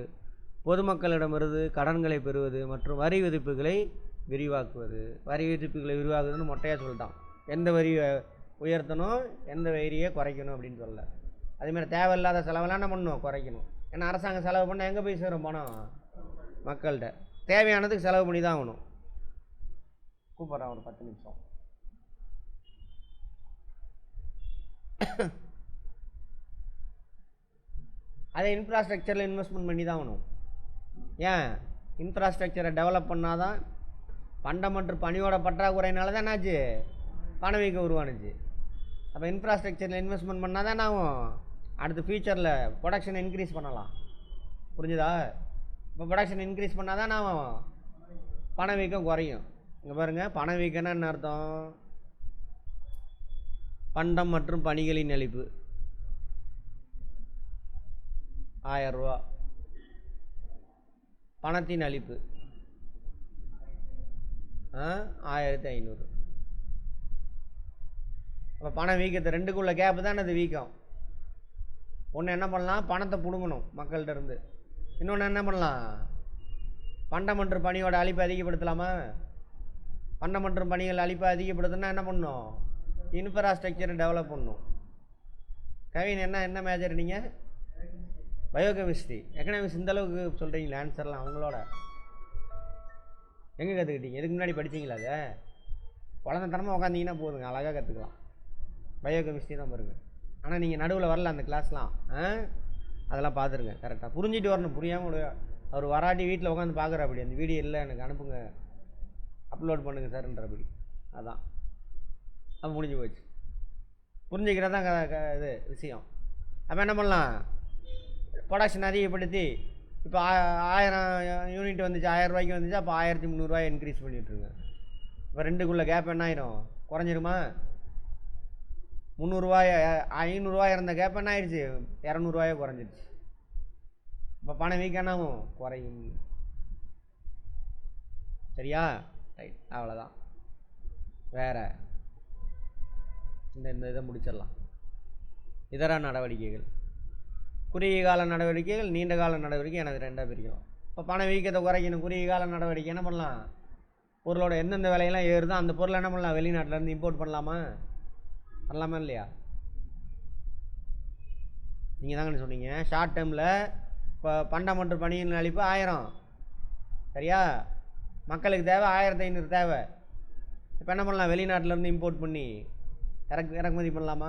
பொதுமக்களிடமிருந்து கடன்களை பெறுவது மற்றும் வரி விதிப்புகளை விரிவாக்குவது. வரி விதிப்புகளை விரிவாக்குவதுன்னு மொட்டையாக சொல்லிட்டான். எந்த வரியை உயர்த்தணும், எந்த வரியை குறைக்கணும் அப்படின்னு சொல்ல. அதேமாதிரி தேவையில்லாத செலவெல்லாம் என்ன பண்ணணும்? குறைக்கணும். ஏன்னா அரசாங்கம் செலவு பண்ணால் எங்கே போய் சேரும் பணம்? மக்கள்கிட்ட. தேவையானதுக்கு செலவு பண்ணி தான் ஆகணும். கூப்பிட்றான் ஒரு 10 நிமிஷம். அதை இன்ஃப்ராஸ்ட்ரக்சரில் இன்வெஸ்ட்மெண்ட் பண்ணி தான் ஆகணும். ஏன்? இன்ஃப்ராஸ்ட்ரக்சரை டெவலப் பண்ணால் தான். ஃபண்டமெண்டல் பணியோட பற்றாக்குறையினால தான் என்னாச்சு? பணவீக்கம் உருவானுச்சு. அப்போ இன்ஃப்ராஸ்ட்ரக்சரில் இன்வெஸ்ட்மெண்ட் பண்ணால் தான் ஆகும். அடுத்து ஃபியூச்சரில் ப்ரொடக்ஷன் இன்க்ரீஸ் பண்ணலாம். புரிஞ்சுதா? இப்போ ப்ரொடக்ஷன் இன்க்ரீஸ் பண்ணால் தான் நான் பணவீக்கம் குறையும். இங்கே பாருங்கள், பணவீக்கம்னா என்ன அர்த்தம்? பண்டம் மற்றும் பணிகளின் அளிப்பு 1000 ரூபா, பணத்தின் அளிப்பு 1500. அப்போ பணம் வீக்கத்தை ரெண்டுக்குள்ள கேப்பு தான் அது வீக்கம். ஒன்று என்ன பண்ணலாம்? பணத்தை பிடுங்கணும் மக்கள்கிட்ட இருந்து. இன்னொன்று என்ன பண்ணலாம்? பண்டமன்ற பணியோட அளிப்பை அதிகப்படுத்தலாமா? பண்டமன்ற பணிகள் அளிப்பை அதிகப்படுத்தினா என்ன பண்ணணும்? இன்ஃப்ராஸ்ட்ரக்சரை டெவலப் பண்ணணும். கவின் என்ன மேஜர் நீங்கள்? பயோகெமிஸ்ட்ரி. எக்கனாமிக்ஸ் இந்த அளவுக்கு சொல்கிறீங்களா? ஆன்சர்லாம் அவங்களோட எங்கே கற்றுக்கிட்டீங்க? இதுக்கு முன்னாடி படித்தீங்களா? அதை குழந்தைத்தனமாக உட்காந்திங்கன்னா போதுங்க, அழகாக கற்றுக்கலாம். பயோகெமிஸ்ட்ரி தான் பாருங்கள். ஆனால் நீங்கள் நடுவில் வரல அந்த கிளாஸ்லாம். அதெல்லாம் பார்த்துருங்க, கரெக்டாக புரிஞ்சிட்டு வரணும். புரியாமல் அவர் வராட்டி வீட்டில் உட்காந்து பார்க்குறப்படி அந்த வீடியோ இல்லை எனக்கு அனுப்புங்க, அப்லோட் பண்ணுங்கள் சார்ன்றபடி. அதான் அப்போ முடிஞ்சு போச்சு. புரிஞ்சுக்கிறதான் இது விஷயம். அப்போ என்ன பண்ணலாம்? ப்ரொடக்ஷன் அதிகப்படுத்தி இப்போ 1000 யூனிட் வந்துச்சு, 1000 ரூபாய்க்கு வந்துச்சு. அப்போ 1300 ரூபாய் இன்க்ரீஸ் பண்ணிவிட்ருங்க. இப்போ ரெண்டுக்குள்ளே கேப் என்ன ஆயிரும்? குறைஞ்சிருமா? 300 ரூபாய் 500 ரூபாய் இருந்த கேப் என்ன ஆயிடுச்சு? 200 ரூபாயே குறைஞ்சிருச்சு. இப்போ பணம் வீக்கானாவும் குறையும். சரியா? ரைட், அவ்வளோதான். வேறு இந்த இதை முடிச்சிடலாம். இதர நடவடிக்கைகள், குறுகிய கால நடவடிக்கைகள், நீண்ட கால நடவடிக்கை எனக்கு 2ஆக பிரிக்கலாம். இப்போ பண வீக்கத்தை குறைக்கணும். குறுகிய கால நடவடிக்கை என்ன பண்ணலாம்? பொருளோட எந்தெந்த விலையெல்லாம் ஏறுதோ அந்த பொருளை என்ன பண்ணலாம்? வெளிநாட்டிலேருந்து இம்போர்ட் பண்ணலாமா? பண்ணலாமா இல்லையா? நீங்கள் தாங்கன்னு சொன்னீங்க. ஷார்ட் டேர்மில் இப்போ பண்டமெண்டல் பணியின் அளிப்பு 1000, சரியா? மக்களுக்கு தேவை 1500 தேவை. இப்போ என்ன பண்ணலாம்? வெளிநாட்டிலேருந்து இம்போர்ட் பண்ணி இறக்குமதி பண்ணலாமா?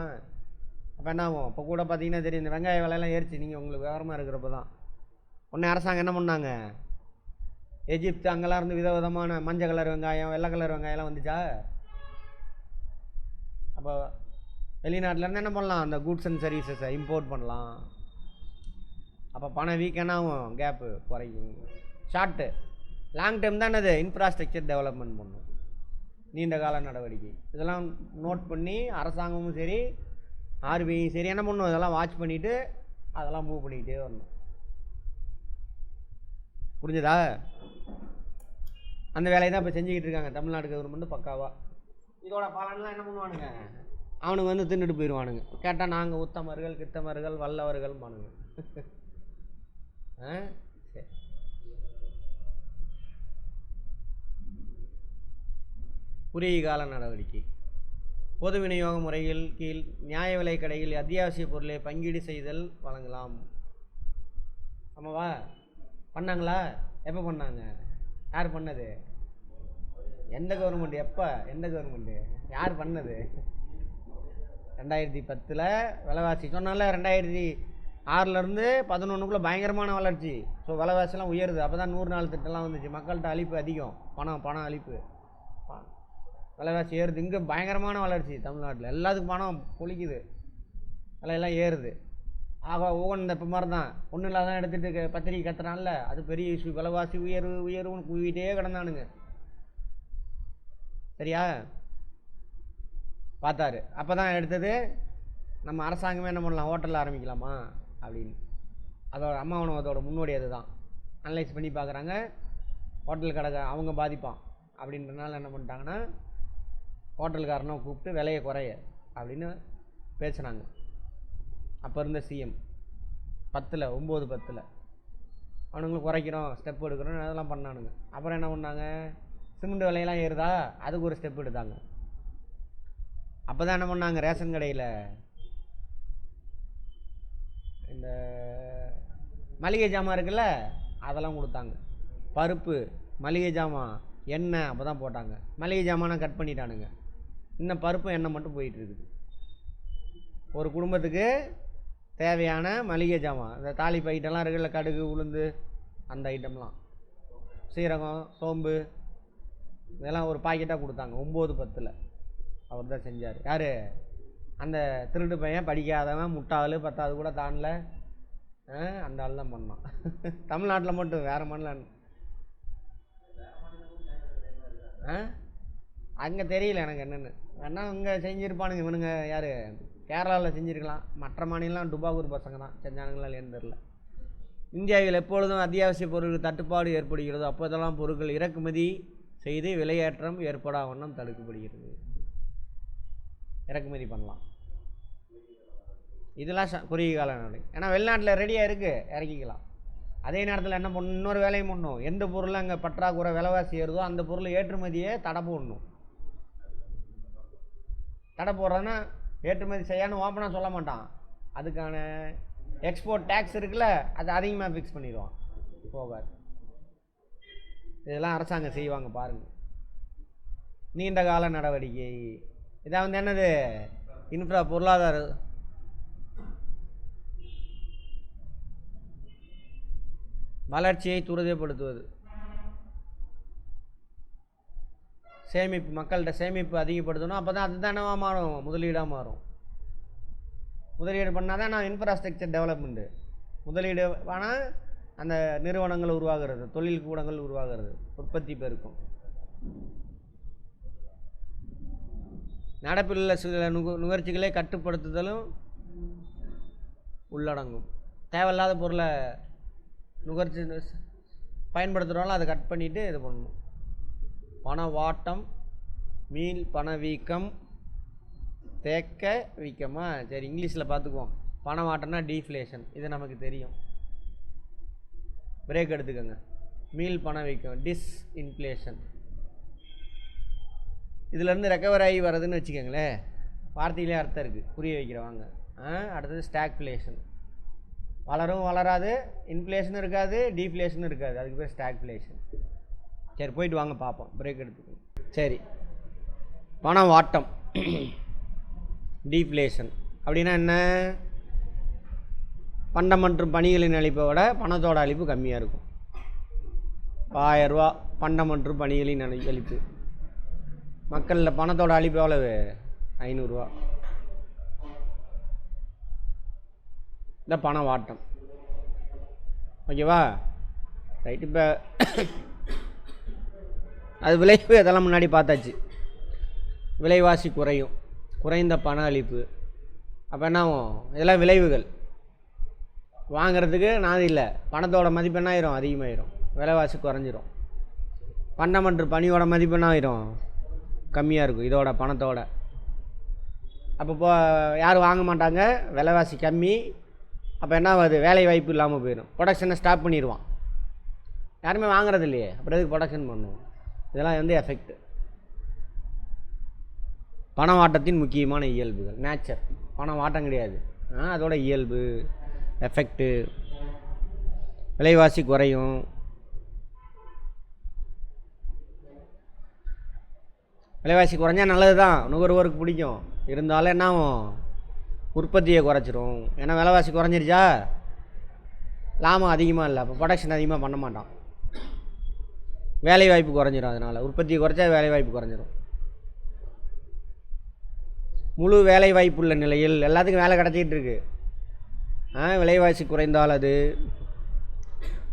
அப்போ என்ன ஆகும்? இப்போ கூட பார்த்தீங்கன்னா தெரியும், இந்த வெங்காய விலையெல்லாம் ஏறிச்சு. நீங்கள் உங்களுக்கு விவரமாக இருக்கிறப்ப தான் உடனே அரசாங்கம் என்ன பண்ணாங்க? எஜிப்து அங்கெல்லாம் இருந்து விதவிதமான மஞ்சள் கலர் வெங்காயம், வெள்ளை கலர் வெங்காயம்லாம் வந்துச்சா? அப்போ வெளிநாட்டிலேருந்து என்ன பண்ணலாம்? அந்த கூட்ஸ் அண்ட் சர்வீசஸை இம்போர்ட் பண்ணலாம். அப்போ பணம் வீக்கனாகும், கேப்பு குறைக்கும். ஷார்ட்டு. லாங் டேர்ம் தான் என்னது, இன்ஃப்ராஸ்ட்ரக்சர் டெவலப்மெண்ட் பண்ணும், நீண்ட கால நடவடிக்கை. இதெல்லாம் நோட் பண்ணி அரசாங்கமும் சரி ஆர்பிஐயும் சரி என்ன பண்ணும், இதெல்லாம் வாட்ச் பண்ணிவிட்டு அதெல்லாம் மூவ் பண்ணிக்கிட்டே வரணும். புரிஞ்சுதா? அந்த வேலையை தான் இப்போ செஞ்சுக்கிட்டு இருக்காங்க தமிழ்நாடு கவர்மெண்ட் பக்காவா. இதோட பலன்லாம் என்ன பண்ணுவானுங்க, அவனுக்கு வந்து தின்னுட்டு போயிடுவானுங்க. கேட்டால் நாங்கள் உத்தமர்கள் கித்தமர்கள் வல்லவர்கள் பானுங்க. சரி. குறுகிய கால நடவடிக்கை. பொது விநியோக முறையில் கீழ் நியாய விலை கடையில் அத்தியாவசிய பொருளை பங்கீடு செய்தல் வழங்கலாம். ஆமாவா? பண்ணாங்களா? எப்போ பண்ணாங்க? யார் பண்ணது? எந்த கவர்மெண்ட்? எப்போ? எந்த கவர்மெண்ட்டு? யார் பண்ணது? 2010 விலைவாசி சொன்னால 2006லேருந்து 2011 பயங்கரமான வளர்ச்சி. ஸோ விலைவாசிலாம் உயருது. அப்போ தான் 100 நாள் திட்டம்லாம் வந்துச்சு. மக்கள்கிட்ட அழிப்பு அதிகம், பணம் அழிப்பு, விலைவாசி ஏறுது. இங்கே பயங்கரமான வளர்ச்சி தமிழ்நாட்டில், எல்லாத்துக்கும் பணம் பொழிக்குது, விலையெல்லாம் ஏறுது. ஆக ஒவ்வொன்று இந்த இப்போ மாதிரி தான் ஒன்றும் இல்லாதான் எடுத்துகிட்டு பத்திரிக்கை கத்துறான்ல, அது பெரிய இஷ்யூ. விலைவாசி உயர்வுன்னு குவிட்டே கிடந்தானுங்க. சரியா? பார்த்தாரு. அப்போ தான் எடுத்தது நம்ம அரசாங்கமே என்ன பண்ணலாம், ஹோட்டலில் ஆரம்பிக்கலாமா அப்படின்னு. அதோட அம்மா உணவகத்தோட முன்னோடி அது தான். அனலைஸ் பண்ணி பார்க்குறாங்க, ஹோட்டல் கடை அவங்க பாதிப்பான் அப்படின்றனால என்ன பண்ணிட்டாங்கன்னா ஹோட்டலுக்காரனை கூப்பிட்டு விலையை குறைய அப்படின்னு பேசுனாங்க. அப்போ இருந்த சிஎம் 9-10 அவனுங்களுக்கு குறைக்கிறோம், ஸ்டெப் எடுக்கிறோம், அதெல்லாம் பண்ணானுங்க. அப்புறம் என்ன பண்ணாங்க, சிமெண்ட் விலையெல்லாம் ஏறுதா, அதுக்கு ஒரு ஸ்டெப் எடுத்தாங்க. அப்போ தான் என்ன பண்ணாங்க, ரேஷன் கடையில் இந்த மளிகை ஜாமான் இருக்குல்ல அதெல்லாம் கொடுத்தாங்க. பருப்பு, மளிகை ஜாமான், எண்ணெய் அப்போ தான் போட்டாங்க. மளிகை ஜாமானை கட் பண்ணிட்டானுங்க. இன்னும் பருப்பு எண்ணெய் மட்டும் போயிட்டுருக்குது. ஒரு குடும்பத்துக்கு தேவையான மளிகை ஜாமான், இந்த தாளிப்பு ஐட்டம்லாம் இருக்குல்ல, கடுகு உளுந்து அந்த ஐட்டம்லாம், சீரகம் சோம்பு இதெல்லாம் ஒரு பாக்கெட்டாக கொடுத்தாங்க. 9-10 அவர் தான் செஞ்சார். யார்? அந்த திருட்டு பையன், படிக்காதவன், முட்டாள், 10வது கூட தாண்டல, அந்த ஆள் தான் பண்ணான். தமிழ்நாட்டில் மட்டும், வேறு மாநிலம் அங்கே தெரியல எனக்கு என்னென்னு. வேணா இங்கே செஞ்சுருப்பானுங்க இவனுங்க. யார்? கேரளாவில் செஞ்சுருக்கலாம். மற்ற மாநிலம் டுபாகூர் பசங்க தான் செஞ்சானுங்களா இல்லைன்னு தெரில. இந்தியாவில் எப்பொழுதும் அத்தியாவசிய பொருட்கள் தட்டுப்பாடு ஏற்படுகிறதோ அப்போதெல்லாம் பொருட்கள் இறக்குமதி செய்து விலையேற்றம் ஏற்படா வண்ணம் தடுக்கப்படுகிறது. இறக்குமதி பண்ணலாம். இதெல்லாம் குறுகிய கால நடவடிக்கை. ஏன்னா வெளிநாட்டில் ரெடியாக இருக்குது, இறக்கிக்கலாம். அதே நேரத்தில் என்ன பண்ணணும், இன்னொரு வேலையும் பண்ணணும். எந்த பொருள் அங்கே பற்றாக்குறை விலைவாசி ஏறுதோ அந்த பொருள் ஏற்றுமதியை தடை போடணும். தடை போடுறதுன்னா ஏற்றுமதி செய்யான்னு ஓப்பனாக சொல்ல மாட்டான். அதுக்கான எக்ஸ்போர்ட் டேக்ஸ் இருக்குல்ல, அது அதிகமாக ஃபிக்ஸ் பண்ணிடுவான், போகாது. இதெல்லாம் அரசாங்கம் செய்வாங்க பாருங்கள். நீண்ட கால நடவடிக்கை. இதான் வந்து என்னது, பொருளாதார வளர்ச்சியை துரிதப்படுத்துவது. சேமிப்பு, மக்கள்கிட்ட சேமிப்பு அதிகப்படுத்தணும். அப்போ தான் அதுதானவா மாறும், முதலீடாக மாறும். முதலீடு பண்ணால் தான் நான் இன்ஃப்ராஸ்ட்ரக்சர் டெவலப்மெண்ட்டு. முதலீடு ஆனால் அந்த நிறுவனங்கள் உருவாகிறது, தொழில் கூடங்கள் உருவாகிறது, உற்பத்தி பெருக்கும். நடப்பில் உள்ள சில நுகர்ச்சிகளை கட்டுப்படுத்துதலும் உள்ளடங்கும். தேவையில்லாத பொருளை நுகர்ச்சி பயன்படுத்துகிறோம்ல, அதை கட் பண்ணிவிட்டு இது பண்ணணும். பணவாட்டம், மீள் பணவீக்கம், தேக்க வீக்கமா, சரி இங்கிலீஷில் பார்த்துக்குவோம். பணவாட்டம்னா டீஃப்ளேஷன், இது நமக்கு தெரியும். பிரேக் எடுத்துக்கோங்க. மீள் பணவீக்கம் டிஸ்இன்ஃப்ளேஷன். இதிலேருந்து ரெக்கவர் ஆகி வர்றதுன்னு வச்சுக்கோங்களேன். வார்த்தையிலே அர்த்தம் இருக்குது, புரிய வைக்கிறவாங்க. அடுத்தது ஸ்டாக்ஃப்ளேஷன். வளரும் வளராது, இன்ஃப்ளேஷனும் இருக்காது, டீஃப்ளேஷனும் இருக்காது, அதுக்கு பேர் ஸ்டாக்ஃப்ளேஷன். சரி போயிட்டு வாங்க பார்ப்போம், பிரேக் எடுத்துக்கணும். சரி, பணவாட்டம் டீஃப்ளேஷன் அப்படின்னா என்ன? பண்டம் மற்றும் பணிகளின் அளிப்பை விட பணத்தோட அளிப்பு கம்மியாக இருக்கும். 1000 ரூபா பண்டம் மற்றும் பணிகளின் அளிப்பு. மக்களில் பணத்தோட அளிப்பு எவ்வளவு? 500 ரூபா. இந்த பணவாட்டம். ஓகேவா? ரைட். இப்போ அது விளைவு அதெல்லாம் முன்னாடி பார்த்தாச்சு. விலைவாசி குறையும், குறைந்த பண அளிப்பு. அப்போ என்ன ஆகும்? இதெல்லாம் விளைவுகள். வாங்கிறதுக்கு நாது இல்லை, பணத்தோட மதிப்பு என்ன ஆயிரும்? அதிகமாகிடும், விலைவாசி குறைஞ்சிரும். ஃபண்டமெண்டல் பணியோட மதிப்பு என்ன ஆயிரும்? கம்மியாக இருக்கும் இதோட பணத்தோட. அப்போ யாரும் வாங்க மாட்டாங்க, விலைவாசி கம்மி. அப்போ என்ன ஆகுது? வேலை வாய்ப்பு இல்லாமல் போயிடும், ப்ரொடக்ஷனை ஸ்டாப் பண்ணிடுவான். யாருமே வாங்குறது இல்லையே, அப்புறம் எதுக்கு ப்ரொடக்ஷன் பண்ணுவோம்? இதெல்லாம் வந்து எஃபெக்ட். பணவாட்டத்தின் முக்கியமான இயல்புகள், நேச்சர். பணம் வாட்டம் கிடையாது, அதோட இயல்பு, எஃபெக்ட்டு. விலைவாசி குறையும், விலைவாசி குறைஞ்சா நல்லது தான், நுகர்வோருக்கு பிடிக்கும். இருந்தாலும் என்ன ஆகும்? உற்பத்தியை குறைச்சிரும். ஏன்னா விலைவாசி குறைஞ்சிருச்சா, லாபம் அதிகமாக இல்லை, அப்போ ப்ரொடக்ஷன் அதிகமாக பண்ண மாட்டான், வேலைவாய்ப்பு குறைஞ்சிரும். அதனால் உற்பத்தியை குறைச்சா வேலைவாய்ப்பு குறைஞ்சிரும். முழு வேலைவாய்ப்பு உள்ள நிலையில் எல்லாத்துக்கும் வேலை கிடச்சிக்கிட்டு இருக்கு. விலைவாசி குறைந்தால் அது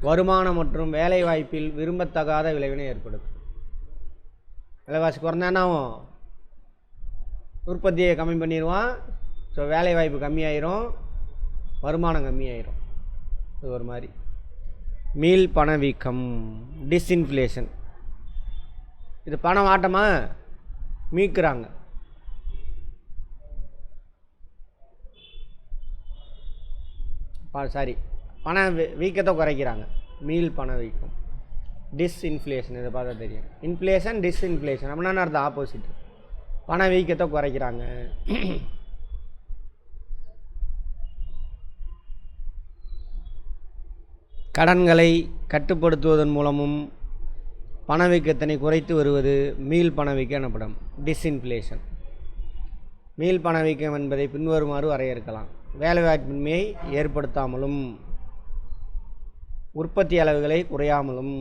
வருமானம் மற்றும் வேலைவாய்ப்பில் விரும்பத்தகாத விளைவினை ஏற்படுத்தும். விலைவாசி குறைந்தானாவும் உற்பத்தியை கம்மி பண்ணிடுவான். ஸோ வேலைவாய்ப்பு கம்மியாயிரும், வருமானம் கம்மியாயிரும். இது ஒரு மாதிரி மீள் பணவீக்கம், டிஸ்இன்ஃப்ளேஷன். இது பணம் ஆட்டமாக மீட்கிறாங்க. பண வீக்கத்தை குறைக்கிறாங்க. மீள் பணவீக்கம், டிஸ்இன்ஃப்ளேஷன். இதை பார்த்தா தெரியும். இன்ஃப்ளேஷன், டிஸ்இன்ஃப்ளேஷன் அப்படின்னா அர்த்தம் ஆப்போசிட். பண வீக்கத்தை குறைக்கிறாங்க. கடன்களை கட்டுப்படுத்துவதன் மூலமும் பணவீக்கத்தினை குறைத்து வருவது மீள் பணவீக்கம் எனப்படும், டிஸ்இன்ஃப்ளேஷன். மீள் பணவீக்கம் என்பதை பின்வருமாறு வரையறுக்கலாம். வேலைவாய்ப்பின்மையை ஏற்படுத்தாமலும் உற்பத்தி அளவுகளை குறையாமலும்.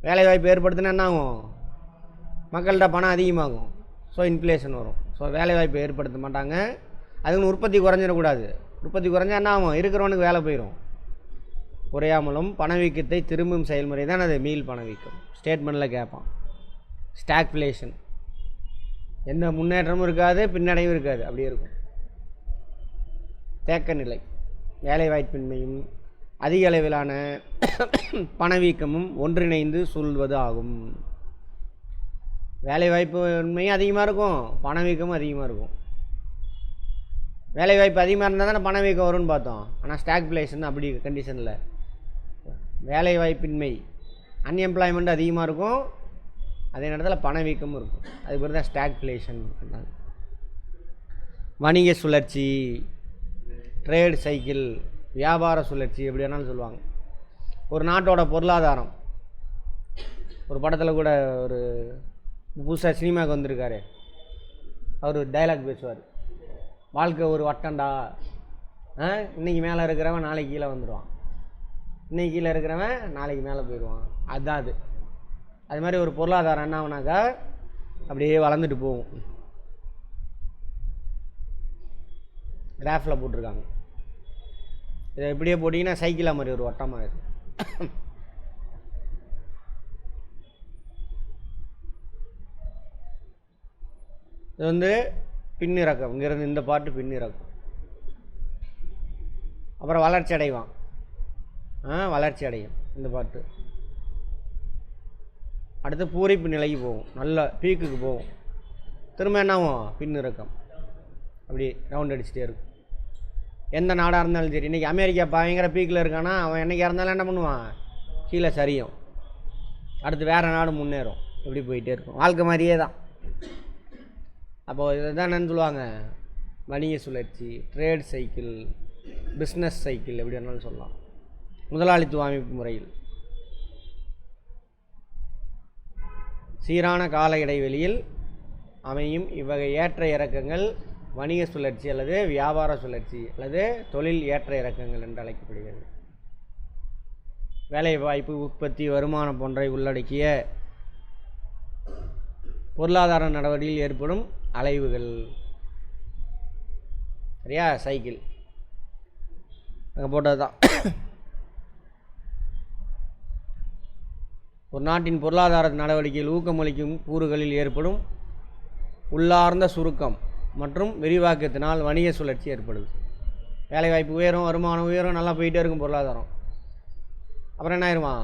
வேலைவாய்ப்பு ஏற்படுத்தினா என்ன ஆகும்? மக்கள்கிட்ட பணம் அதிகமாகும், ஸோ இன்ஃப்ளேஷன் வரும். ஸோ வேலைவாய்ப்பு ஏற்படுத்த மாட்டாங்க, அதுக்குன்னு உற்பத்தி குறைஞ்சிடக்கூடாது. உற்பத்தி குறைஞ்சா என்ன ஆகும்? இருக்கிறவனுக்கு வேலை போயிடும். குறையாமலும் பணவீக்கத்தை திரும்பும் செயல்முறை தான் அது மீள் பணவீக்கம். ஸ்டேட்மெண்ட்டில் கேட்பான். ஸ்டாக்ஃப்ளேஷன், எந்த முன்னேற்றமும் இருக்காது, பின்னடைவும் இருக்காது, அப்படியே இருக்கும். தேக்க நிலை, வேலைவாய்ப்பின்மையும் அதிக அளவிலான பணவீக்கமும் ஒன்றிணைந்து சூழ்வது ஆகும். வேலைவாய்ப்பு உண்மையும் அதிகமாக இருக்கும், பணவீக்கமும் அதிகமாக இருக்கும். வேலைவாய்ப்பு அதிகமாக இருந்தால் தானே பணவீக்கம் வரும்னு பார்த்தோம். ஆனால் ஸ்டாக்ஃப்ளேஷன் அப்படி கண்டிஷனில் வேலைவாய்ப்பின்மை, அன்எம்ப்ளாய்மெண்ட் அதிகமாக இருக்கும், அதே நேரத்தில் பணவீக்கமும் இருக்கும். அதுக்கு பேர் தான் ஸ்டாக்ஃப்ளேஷன். வணிக சுழற்சி, ட்ரேட் சைக்கிள், வியாபார சுழற்சி எப்படி வேணாலும் சொல்லுவாங்க. ஒரு நாட்டோட பொருளாதாரம். ஒரு படத்தில் கூட ஒரு புதுசாக சினிமாவுக்கு வந்திருக்காரு, அவர் டைலாக் பேசுவார். வாழ்க்கை ஒரு வட்டண்டா, இன்றைக்கி மேலே இருக்கிறவன் நாளைக்கு கீழே வந்துடுவான், இன்றைக்கி கீழே இருக்கிறவன் நாளைக்கு மேலே போயிடுவான். அதுதான் அது. அது மாதிரி ஒரு பொருளாதாரம் என்ன ஆகுனாக்கா அப்படியே வளர்ந்துட்டு போகும். கிராஃபில் போட்டிருக்காங்க. இதை எப்படியே போட்டிங்கன்னா சைக்கிளாக மாதிரி ஒரு வட்டமாக இருக்குது. இது வந்து பின்னிறக்கம், இங்கேருந்து இந்த பாட்டு பின்னிறக்கம். அப்புறம் வளர்ச்சி அடைவான், வளர்ச்சி அடையும் இந்த பாட்டு. அடுத்து பூரிப்பு நிலைக்கு போகும், நல்ல பீக்குக்கு போகும். திரும்ப என்ன ஆகும்? பின்னிறக்கம், அப்படி ரவுண்ட் அடிச்சுட்டே இருக்கும். எந்த நாடாக இருந்தாலும் சரி, இன்றைக்கி அமெரிக்கா பயங்கர பீக்கில் இருக்கானா, அவன் என்றைக்கா இருந்தாலும் என்ன பண்ணுவான்? கீழே சரியும், அடுத்து வேறு நாடு முன்னேறும், இப்படி போயிட்டே இருக்கும். வாழ்க்கை மாதிரியே தான். அப்போது இதை தான் என்னன்னு சொல்லுவாங்க? வணிக சுழற்சி, ட்ரேட் சைக்கிள், பிஸ்னஸ் சைக்கிள், எப்படி வேணாலும் சொல்லலாம். முதலாளித்துவ அமைப்பு முறையில் சீரான கால இடைவெளியில் அமையும் இவ்வகை ஏற்ற இறக்கங்கள் வணிக சுழற்சி அல்லது வியாபார சுழற்சி அல்லது தொழில் ஏற்ற இறக்கங்கள் என்று அழைக்கப்படுகிறது. வேலைவாய்ப்பு, உற்பத்தி, வருமானம் போன்றவை உள்ளடக்கிய பொருளாதார நடவடிக்கையில் ஏற்படும் அலைவுகள். சரியா? சைக்கிள் அங்கே போட்டது தான். ஒரு நாட்டின் பொருளாதார நடவடிக்கையில் ஊக்கமளிக்கும் கூறுகளில் ஏற்படும் உள்ளார்ந்த சுருக்கம் மற்றும் விரிவாக்கத்தினால் வணிக சுழற்சி ஏற்படுது. வேலைவாய்ப்பு உயரும், வருமானம் உயரும், நல்லா போயிட்டே இருக்கும் பொருளாதாரம். அப்புறம் என்ன ஆயிடுமா,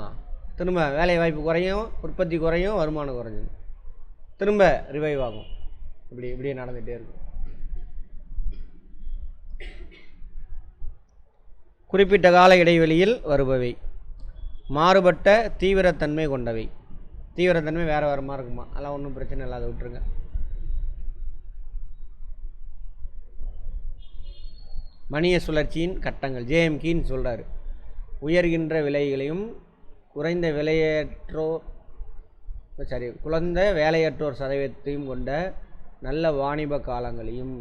திரும்ப வேலைவாய்ப்பு குறையும், உற்பத்தி குறையும், வருமானம் குறைஞ்சிடும், திரும்ப ரிவைவ் ஆகும். இப்படியே நடந்துகிட்டே இருக்கும். குறிப்பிட்ட கால இடைவெளியில் வருபவை மாறுபட்ட தீவிரத்தன்மை கொண்டவை. தீவிரத்தன்மை வேறு வேறு மாதிரி இருக்குமா, அதெல்லாம் ஒன்றும் பிரச்சனை இல்லை, அதை விட்டுருங்க. வணிக சுழற்சியின் கட்டங்கள் ஜேஎம் கீன் சொல்கிறார். உயர்கின்ற விலைகளையும் குறைந்த வேலையற்றோர் சதவீதத்தையும் கொண்ட நல்ல வாணிப காலங்களையும்.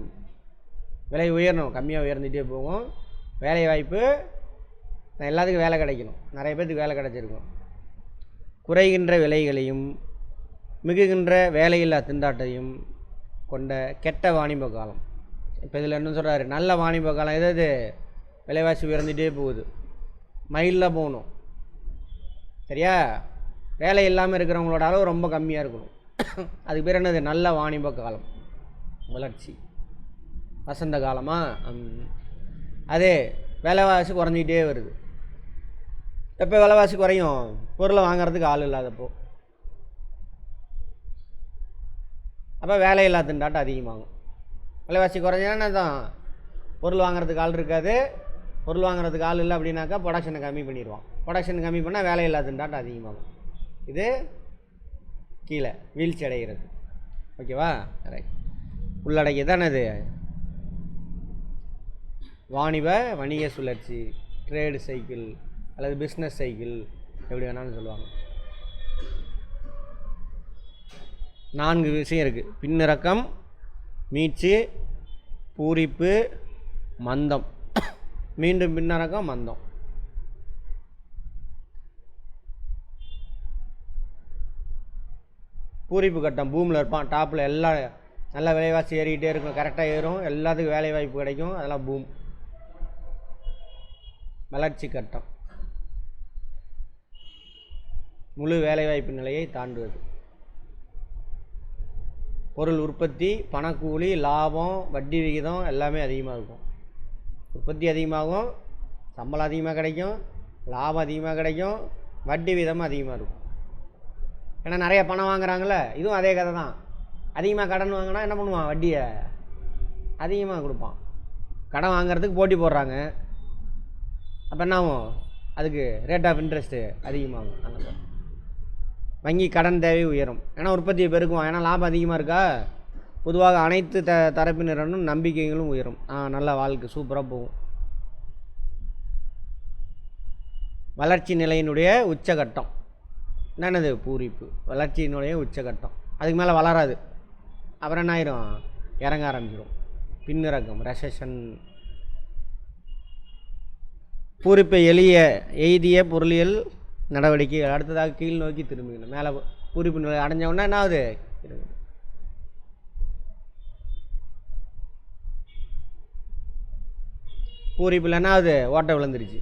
விலை உயரணும், கம்மியாக உயர்ந்துகிட்டே போகும். வேலைவாய்ப்பு எல்லாத்துக்கும் வேலை கிடைக்கணும், நிறைய பேருக்கு வேலை கிடைச்சிருக்கும். குறைகின்ற விலைகளையும் மிகுகின்ற வேலையில்லா திண்டாட்டையும் கொண்ட கெட்ட வாணிப காலம். இப்போ இதில் என்ன சொல்கிறாரு, நல்ல வாணிப காலம் எதாவது விலைவாசி உயர்ந்துகிட்டே போகுது, மைலில் போகணும், சரியா? வேலை இல்லாமல் இருக்கிறவங்களோட அளவு ரொம்ப கம்மியாக இருக்கணும். அதுக்கு பேர் என்னது, நல்ல வாணிப காலம், வளர்ச்சி, வசந்த காலமாக. அதே விலைவாசி குறைஞ்சிக்கிட்டே வருது. எப்போ விலைவாசி குறையும், பொருளை வாங்கிறதுக்கு ஆள் இல்லாதப்போ. அப்போ வேலையில்லா திண்டாட்டம் அதிகமாகும். விலைவாசி குறைஞ்சா தான் பொருள் வாங்குறதுக்கு ஆள் இருக்காது. பொருள் வாங்குறதுக்கு ஆள் இல்லை அப்படின்னாக்கா ப்ரொடக்ஷனை கம்மி பண்ணிடுவான். ப்ரொடக்ஷன் கம்மி பண்ணால் வேலையில்லா திண்டாட்டம் அதிகமாகும். இது கீழே வீழ்ச்சி அடைகிறது. ஓகேவா? ரைட். உள்ளடக்கிய தானே இது வணிக சுழற்சி, ட்ரேடு சைக்கிள் அல்லது பிஸ்னஸ் சைக்கிள், எப்படி வேணாலும் சொல்லுவாங்க. 4 விஷயம் இருக்குது: பின்னிறக்கம், மீட்சி, பூரிப்பு, மந்தம், மீண்டும் பின்னிறக்கம், மந்தம். பூரிப்பு கட்டம், பூமியில் இருப்பான், டாப்பில் எல்லாம் நல்லா விலைவாசி ஏறிக்கிட்டே இருக்கும், கரெக்டாக ஏறும், எல்லாத்துக்கும் வேலை வாய்ப்பு கிடைக்கும், அதெல்லாம் பூம். வளர்ச்சி கட்டம், முழு வேலைவாய்ப்பு நிலையை தாண்டுவது. பொருள் உற்பத்தி, பணக்கூலி, லாபம், வட்டி விகிதம் எல்லாமே அதிகமாக இருக்கும். உற்பத்தி அதிகமாகும், சம்பளம் அதிகமாக கிடைக்கும், லாபம் அதிகமாக கிடைக்கும், வட்டி விகிதமும் அதிகமாக இருக்கும். ஏன்னா நிறைய பணம் வாங்குறாங்களே, இதுவும் அதே கதை தான். அதிகமாக கடன் வாங்கினா என்ன பண்ணுவான், வட்டியை அதிகமாக கொடுப்பான். கடன் வாங்குறதுக்கு போட்டி போடுறாங்க, அப்போ என்ன ஆகும், அதுக்கு ரேட் ஆஃப் இன்ட்ரெஸ்ட்டு அதிகமாகும். அந்த வங்கி கடன் தேவை உயரும், ஏன்னா உற்பத்தியை பெருக்குவான், ஏன்னா லாபம் அதிகமாக இருக்கா. பொதுவாக அனைத்து தரப்பினரும் நம்பிக்கைகளும் உயரும். நல்ல வாழ்க்கை சூப்பராக போகும். வளர்ச்சி நிலையினுடைய உச்சகட்டம் என்னது, பூரிப்பு. வளர்ச்சியினுடைய உச்சகட்டம், அதுக்கு மேலே வளராது. அப்புறம் என்ன ஆயிரும், இறங்க ஆரம்பிச்சிடும். பின்னிறக்கம், ரெசஷன். பூரிப்பை எய்திய பொருளியல் நடவடிக்கைகள் அடுத்ததாக கீழ் நோக்கி திரும்பிக்கணும். மேலே பூரிப்பு நிலை அடைஞ்சவுடனே என்ன ஆகுது, பூரிப்பில் என்ன ஆகுது, ஓட்டை விழுந்துருச்சு.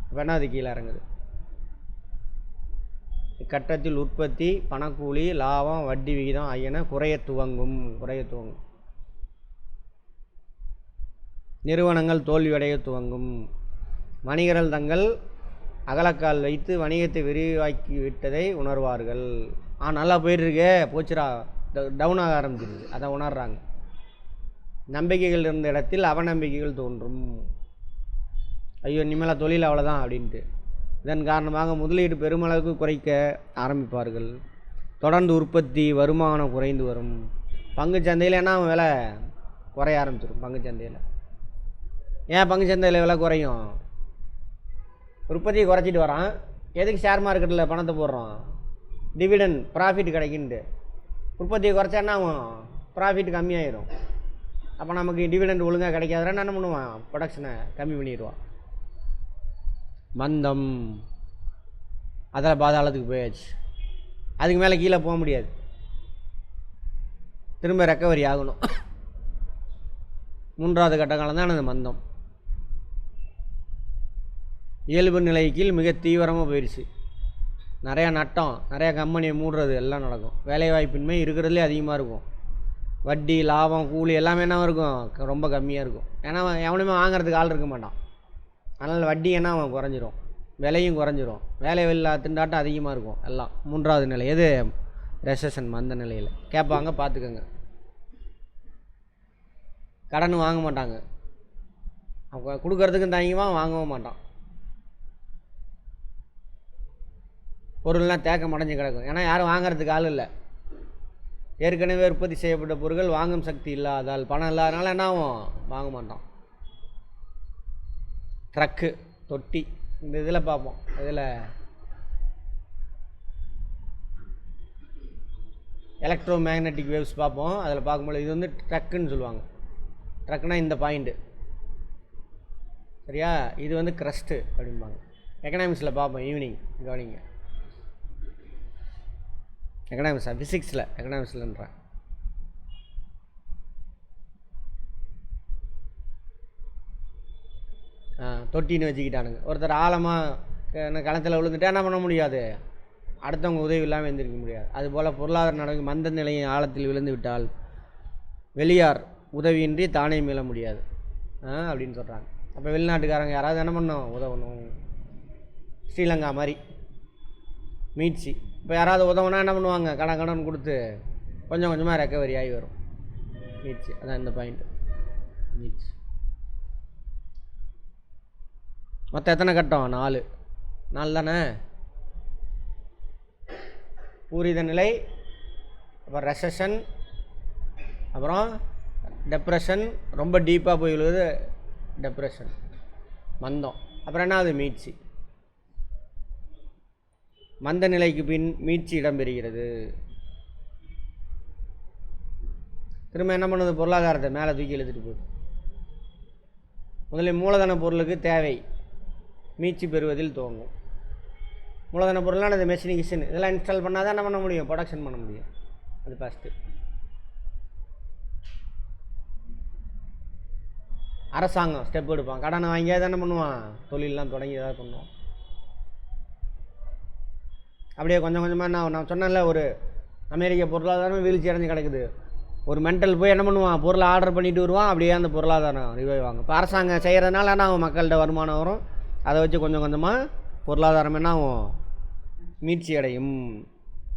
இப்போ என்ன ஆகுது, கீழே இறங்குது. இக்கட்டத்தில் உற்பத்தி, பணக்கூலி, லாபம், வட்டி விகிதம் ஆகியன குறைய துவங்கும். நிறுவனங்கள் தோல்வியடைய துவங்கும். வணிகர்கள் தங்கள் அகலக்கால் வைத்து வணிகத்தை விரிவாக்கி விட்டதை உணர்வார்கள். நல்லா போயிட்டுருக்கே, போச்சுரா, டவுன் ஆக ஆரம்பிச்சிருது, அதை உணர்றாங்க. நம்பிக்கைகள் இருந்த இடத்தில் அவநம்பிக்கைகள் தோன்றும். ஐயோ இனிமேல் தொழில் அவ்வளோதான் அப்படின்ட்டு. இதன் காரணமாக முதலீடு பெருமளவுக்கு குறைக்க ஆரம்பிப்பார்கள். தொடர்ந்து உற்பத்தி, வருமானம் குறைந்து வரும். பங்குச்சந்தையில் என்ன விலை குறைய ஆரம்பிச்சிடும். பங்குச்சந்தையில் ஏன் பங்குச்சந்தையில் விலை குறையும், உற்பத்தியை குறைச்சிட்டு வரான். எதுக்கு ஷேர் மார்க்கெட்டில் பணத்தை போடுறோம், டிவிடன் ப்ராஃபிட் கிடைக்குன்ட்டு. உற்பத்தியை குறைச்சான்னா ப்ராஃபிட் கம்மியாயிடும். அப்போ நமக்கு டிவிடெண்ட் ஒழுங்காக கிடைக்காதுன்னா என்ன பண்ணுவான், ப்ரொடக்ஷனை கம்மி பண்ணிடுவான். மந்தம், அதில் பாதாளத்துக்கு போயாச்சு, அதுக்கு மேலே கீழே போக முடியாது, திரும்ப ரெக்கவரி ஆகணும். 3வது கட்ட காலம் தான் அந்த மந்தம். இயல்பு நிலை கீழ் மிக தீவிரமாக போயிடுச்சு. நிறையா நட்டம், நிறையா கம்பெனியை மூடுறது எல்லாம் நடக்கும். வேலைவாய்ப்பின்மை இருக்கிறதுலே அதிகமாக இருக்கும். வட்டி, லாபம், கூலி எல்லாமே என்ன இருக்கும், ரொம்ப கம்மியாக இருக்கும். ஏன்னா எவனுமே வாங்குறதுக்கு ஆள் இருக்க மாட்டான். அதனால் வட்டி என்ன குறைஞ்சிரும், விலையும் குறைஞ்சிரும், வேலை இல்லா திண்டாட்டம் அதிகமாக இருக்கும். எல்லாம் 3வது நிலை எது, ரெசஷன். அந்த நிலையில் கேட்பாங்க, பார்த்துக்கோங்க. கடன் வாங்க மாட்டாங்க, அவங்க கொடுக்கறதுக்கும் தயங்குவான், வாங்கவும் மாட்டான். பொருள்லாம் தேக்கம் அடைஞ்சு கிடக்கும். ஏன்னா யாரும் வாங்குறதுக்கு ஆள் இல்லை. ஏற்கனவே உற்பத்தி செய்யப்பட்ட பொருட்கள் வாங்கும் சக்தி இல்லாதால், பணம் இல்லாதனால என்ன ஆகும், வாங்க மாட்டோம். ட்ரக்கு, தொட்டி, இந்த இதில் பார்ப்போம். இதில் எலக்ட்ரோ மேக்னட்டிக் வேவ்ஸ் பார்ப்போம். அதில் பார்க்கும்போது இது வந்து ட்ரக்குன்னு சொல்லுவாங்க. ட்ரக்குனா இந்த பாயிண்ட்டு, சரியா? இது வந்து க்ரஸ்ட்டு அப்படிம்பாங்க. எக்கனாமிக்ஸில் பார்ப்போம் ஈவினிங், கவனிங்க. எக்கனாமிக்ஸா, ஃபிசிக்ஸில், எக்கனாமிக்ஸ்லன்றேன். தொட்டின்னு வச்சுக்கிட்டானுங்க. ஒருத்தர் ஆழமாக களத்தில் விழுந்துட்டா என்ன பண்ண முடியாது, அடுத்தவங்க உதவி இல்லாமல் எழுந்திருக்க முடியாது. அதுபோல் பொருளாதார நடவடிக்கை மந்த நிலையின் ஆழத்தில் விழுந்து விட்டால் வெளியார் உதவியின்றி தானே மீள முடியாது அப்படின்னு சொல்கிறாங்க. அப்போ வெளிநாட்டுக்காரங்க யாராவது என்ன பண்ணணும், உதவணும். ஸ்ரீலங்கா மாதிரி மீட்சி. இப்போ யாராவது உதவுனா என்ன பண்ணுவாங்க, கடன் கொடுத்து கொஞ்சம் கொஞ்சமாக ரெக்கவரி ஆகி வரும். மீட்சி, அதான் இந்த பாயிண்ட். மீட்சி மொத்தம் எத்தனை கட்டம், 4 தானே. பூரித நிலை, அப்புறம் ரெசஷன், அப்புறம் டெப்ரெஷன், ரொம்ப டீப்பாக போய் விழுவது டெப்ரெஷன், மந்தம். அப்புறம் என்ன, அது மீட்சி. மந்த நிலைக்கு பின் மீட்சி இடம்பெறுகிறது. திரும்ப என்ன பண்ணுது, பொருளாதாரத்தை மேலே தூக்கி இழுத்துட்டு போகுது. முதலில் மூலதன பொருளுக்கு தேவை மீட்சி பெறுவதில் துவங்கும். மூலதன பொருள்னால் அது மெஷின் கிஷன் இதெல்லாம் இன்ஸ்டால் பண்ணால் தான் என்ன பண்ண முடியும், ப்ரொடக்ஷன் பண்ண முடியும். அது ஃபஸ்ட்டு. அரசாங்கம் ஸ்டெப் எடுப்பான், கடனை வாங்கியாவது என்ன பண்ணுவான், தொழிலெலாம் தொடங்கி ஏதாவது பண்ணுவான். அப்படியே கொஞ்சம் கொஞ்சமாக நான் சொன்னேன்ல, ஒரு அமெரிக்க பொருளாதாரமே வீழ்ச்சி அடைஞ்சு கிடக்குது. ஒரு மென்டல் போய் என்ன பண்ணுவான், பொருளை ஆர்டர் பண்ணிட்டு வருவான், அப்படியே அந்த பொருளாதாரம் ரிவைவ் ஆகும். இப்போ அரசாங்கம் செய்கிறதுனால என்ன ஆகும், மக்கள்கிட்ட வருமானம் வரும். அதை வச்சு கொஞ்சம் கொஞ்சமாக பொருளாதாரம் என்ன ஆகும், மீட்சி அடையும்.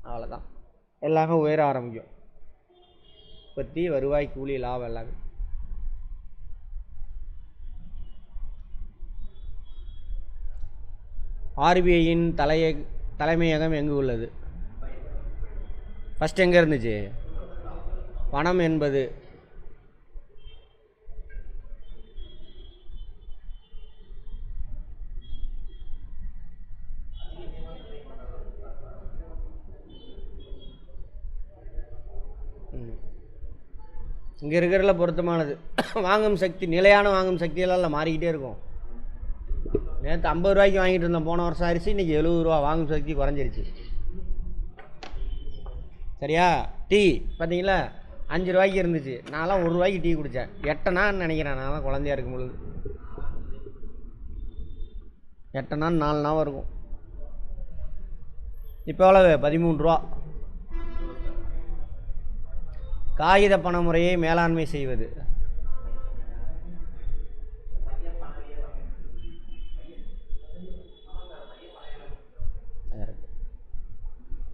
அவ்வளோதான், எல்லாமே உயர ஆரம்பிக்கும். உற்பத்தி, வருவாய், கூலி, லாபம் எல்லாமே. ஆர்பிஐயின் தலைமையகம் எங்கு உள்ளது? ஃபஸ்ட் எங்கே இருந்துச்சு, பணம் என்பது இங்கே இருக்கிறதுல பொருத்தமானது. வாங்கும் சக்தி, நிலையான வாங்கும் சக்தியெல்லாம் மாறிக்கிட்டே இருக்கும். நேற்று 50 ரூபாய்க்கு வாங்கிட்டு இருந்தோம் போன வருஷம் அரிசி, இன்றைக்கி 70 ரூபா. வாங்கும் சக்தி குறைஞ்சிருச்சு, சரியா? டீ பார்த்தீங்களா, 5 ரூபாய்க்கு இருந்துச்சு. நான்லாம் 1 ரூபாய்க்கு டீ குடித்தேன். எட்டனான்னு நினைக்கிறேன், நான்லாம் குழந்தையா இருக்கும்பொழுது. எட்டனான்னு 4 நாள் இருக்கும். இப்போ எவ்வளவு, 13 ரூபா. காகித பண முறையை மேலாண்மை செய்வது.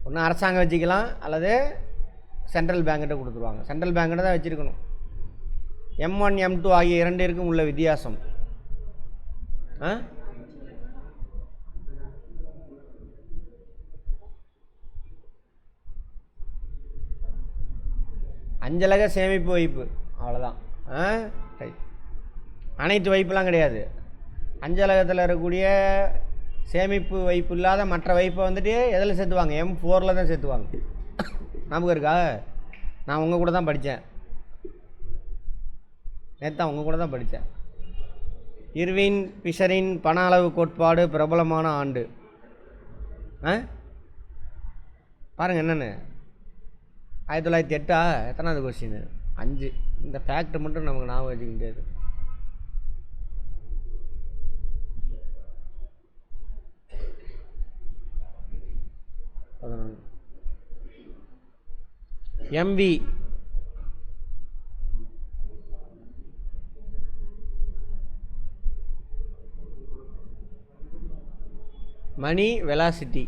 ஒன்று அரசாங்கம் வச்சுக்கலாம், அல்லது சென்ட்ரல் பேங்கிட்ட கொடுத்துருவாங்க. சென்ட்ரல் பேங்கிட்ட தான் வச்சுருக்கணும். M1 M2 ஆகிய இரண்டிற்கும் உள்ள வித்தியாசம். அஞ்சலக சேமிப்பு வைப்பு, அவ்வளோதான். ரைட். அனைத்து வைப்புலாம் கிடையாது. அஞ்சலகத்தில் இருக்கக்கூடிய சேமிப்பு வைப்பு இல்லாத மற்ற வைப்பை வந்துட்டு எதில் சேர்த்துவாங்க, M4 தான் சேர்த்துவாங்க. ஞாபகம் இருக்கா? நான் உங்கள் கூட தான் படித்தேன், நேற்று உங்கள் கூட தான் படித்தேன். இர்வின் ஃபிஷரின் பண அளவு கோட்பாடு பிரபலமான ஆண்டு பாருங்கள் என்னென்னு. 1908. எத்தனாவது கொஸ்டின்? 5. இந்த ஃபேக்ட் மட்டும் நமக்கு ஞாபகம் வச்சுக்க முடியாது. 11. MV மணி வெலாசிட்டி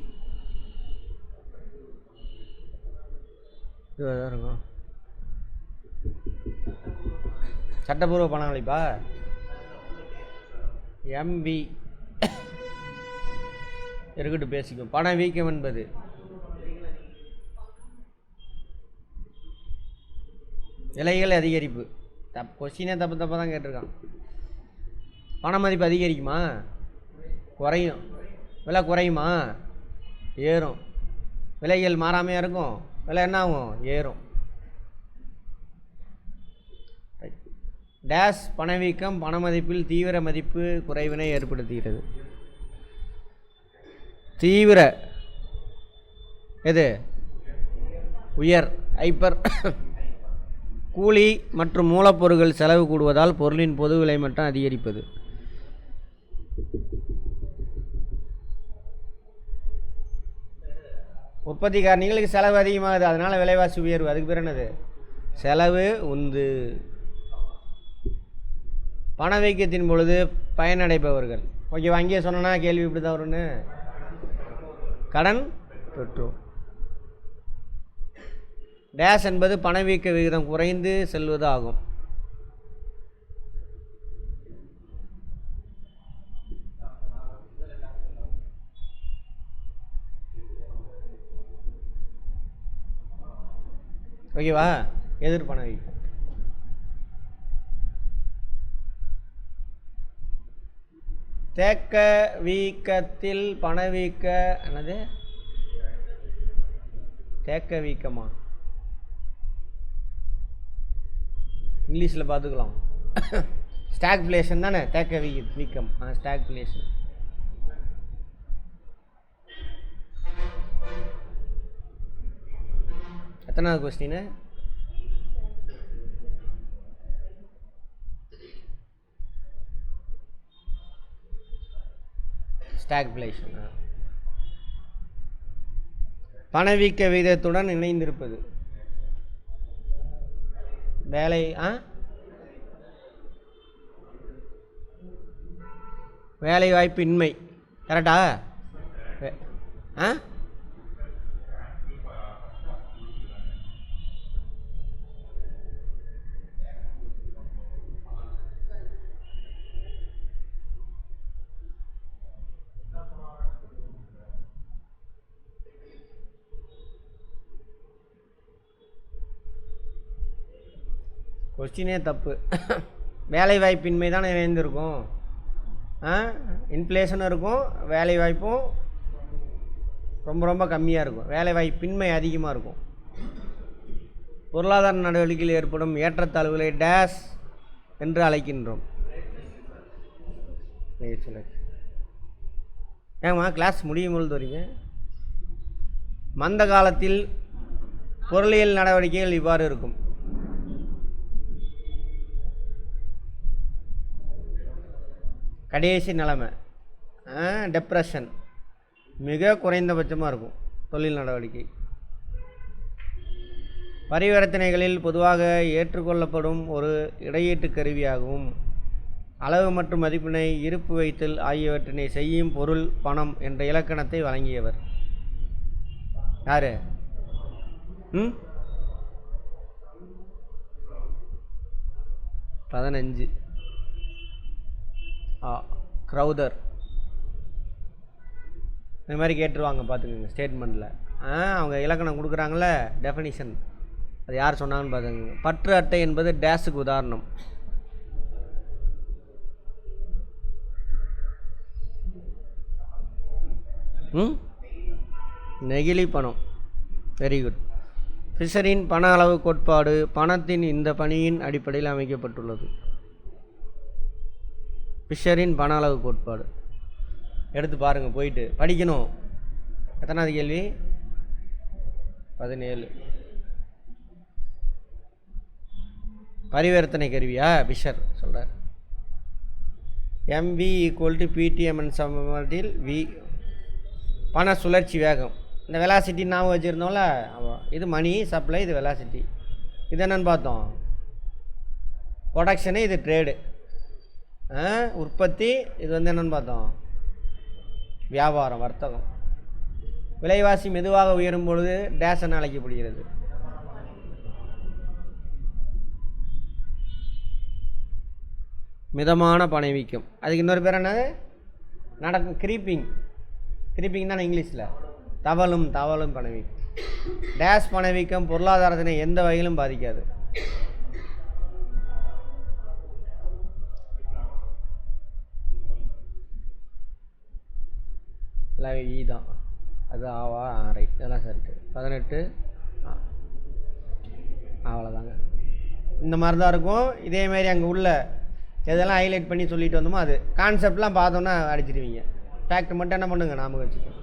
இருக்கும். சட்டப்பூர்வ பணமளிப்பா? MV இருக்கட்டும், பேசிக்கும். பணவீக்கம் என்பது விலைகள் அதிகரிப்பு. கொஸ்டினே தப்பாக தான் கேட்டிருக்கான். பண மதிப்பு அதிகரிக்குமா? குறையும். விலை குறையுமா? ஏறும். விலைகள் மாறாமையாக இருக்கும், விலை என்ன ஆகும்? ஏறும். டேஷ் பணவீக்கம் பண மதிப்பில் தீவிர மதிப்பு குறைவினை ஏற்படுத்துகிறது. தீவிர எது? உயர், ஹைப்பர். கூலி மற்றும் மூலப்பொருட்கள் செலவு கூடுவதால் பொருளின் பொது விலை மட்டும் அதிகரிப்பது. உற்பத்தி காரணிகளுக்கு செலவு அதிகமாகுது, அதனால் விலைவாசி உயர்வு. அதுக்கு பேர் என்னது? செலவு உந்து. பணவீக்கத்தின் பொழுது பயனடைபவர்கள். ஓகே, அங்கேயே சொன்னா கேள்வி இப்படி தான் வரும்னு. கடன் பெற்றோர். டேஷ் என்பது பணவீக்க விகிதம் குறைந்து செல்வது ஆகும். ஓகேவா? எதிர் பணவீக்கம். தேக்க வீக்கத்தில் பணவீக்க என்னது? தேக்க வீக்கமா? இங்கிலீஷில் பார்த்துக்கலாம். ஸ்டாக்ஃப்ளேஷன் தானே தேக்க வீக்கம். ஸ்டாக்ஃப்ளேஷன். எத்தனாவது கொஸ்டின்? ஸ்டாக்ஃப்ளேஷன். பணவீக்க விகிதத்துடன் இணைந்திருப்பது. வேலை வேலை வாய்ப்பு இன்மை. கரெக்டா? கொஸ்டினே தப்பு. வேலை வாய்ப்பின்மை தானே இணைந்திருக்கும். இன்ஃப்ளேஷனும் இருக்கும், வேலை வாய்ப்பும் ரொம்ப ரொம்ப கம்மியாக இருக்கும். வேலை வாய்ப்பின்மை அதிகமாக இருக்கும். பொருளாதார நடவடிக்கையில் ஏற்படும் ஏற்றத்தாழ்வுகளை டேஷ் என்று அழைக்கின்றோம். ஏங்கம்மா கிளாஸ் முடியும் பொழுது வரீங்க? மந்த காலத்தில் பொருளியல் நடவடிக்கைகள் இவ்வாறு இருக்கும். கடைசி நிலைமை டெப்ரெஷன். மிக குறைந்தபட்சமாக இருக்கும் தொழில் நடவடிக்கை. பரிவர்த்தனைகளில் பொதுவாக ஏற்றுக்கொள்ளப்படும் ஒரு இடையீட்டு கருவியாகவும் அளவு மற்றும் மதிப்பினை இருப்பு வைத்தல் ஆகியவற்றினை செய்யும் பொருள் பணம் என்ற இலக்கணத்தை வழங்கியவர் யாரு? ம் 15 க்ரௌதர். இந்த மாதிரி கேட்டுருவாங்க, பார்த்துக்கோங்க ஸ்டேட்மெண்ட்டில். அவங்க இலக்கணம் கொடுக்குறாங்கள, டெஃபினிஷன், அது யார் சொன்னாங்கன்னு பார்த்துக்கோங்க. பற்று அட்டை என்பது டேஸுக்கு உதாரணம். நெகிழி பணம். Very good. ஃபிஷரின் பண அளவு கோட்பாடு பணத்தின் இந்த பணியின் அடிப்படையில் அமைக்கப்பட்டுள்ளது. ஃபிஷரின் பண அளவு கோட்பாடு எடுத்து பாருங்கள், போயிட்டு படிக்கணும். எத்தனாவது கேள்வி? 17. பரிவர்த்தனை கருவியா? ஃபிஷர் சொல்கிறார். MV = PTM சமத்தில் V பண சுழற்சி வேகம். இந்த வெலாசிட்டி ஞாபகம் வச்சுருந்தோம்ல, இது மணி சப்ளை, இது வெலாசிட்டி. இது என்னென்னு பார்த்தோம், ப்ரொடக்ஷனு, இது ட்ரேடு, உற்பத்தி. இது வந்து என்னென்னு பார்த்தோம், வியாபாரம், வர்த்தகம். விலைவாசி மெதுவாக உயரும் பொழுது டேஷ் என அழைக்கப்படுகிறது. மிதமான பணவீக்கம். அதுக்கு இன்னொரு பேர் என்னது, நடக்கும் க்ரீப்பிங். க்ரீப்பிங் தானே இங்கிலீஷில். தவளும் பணவீக்கம். டேஷ் பணவீக்கம் பொருளாதாரத்தினை எந்த வகையிலும் பாதிக்காது. இ தான் அது. ஆவா ரைட், இதெல்லாம் சரி. 18 அவ்வளோதாங்க. இந்த மாதிரி தான் இருக்கும். இதேமாரி அங்கே உள்ள எதெல்லாம் ஹைலைட் பண்ணி சொல்லிட்டு வந்தோமோ அது கான்செப்ட்லாம் பார்த்தோன்னா அடிச்சிடுவீங்க. ஃபேக்ட் மட்டும் என்ன பண்ணுங்க ஞாபகம் வச்சுக்கோங்க.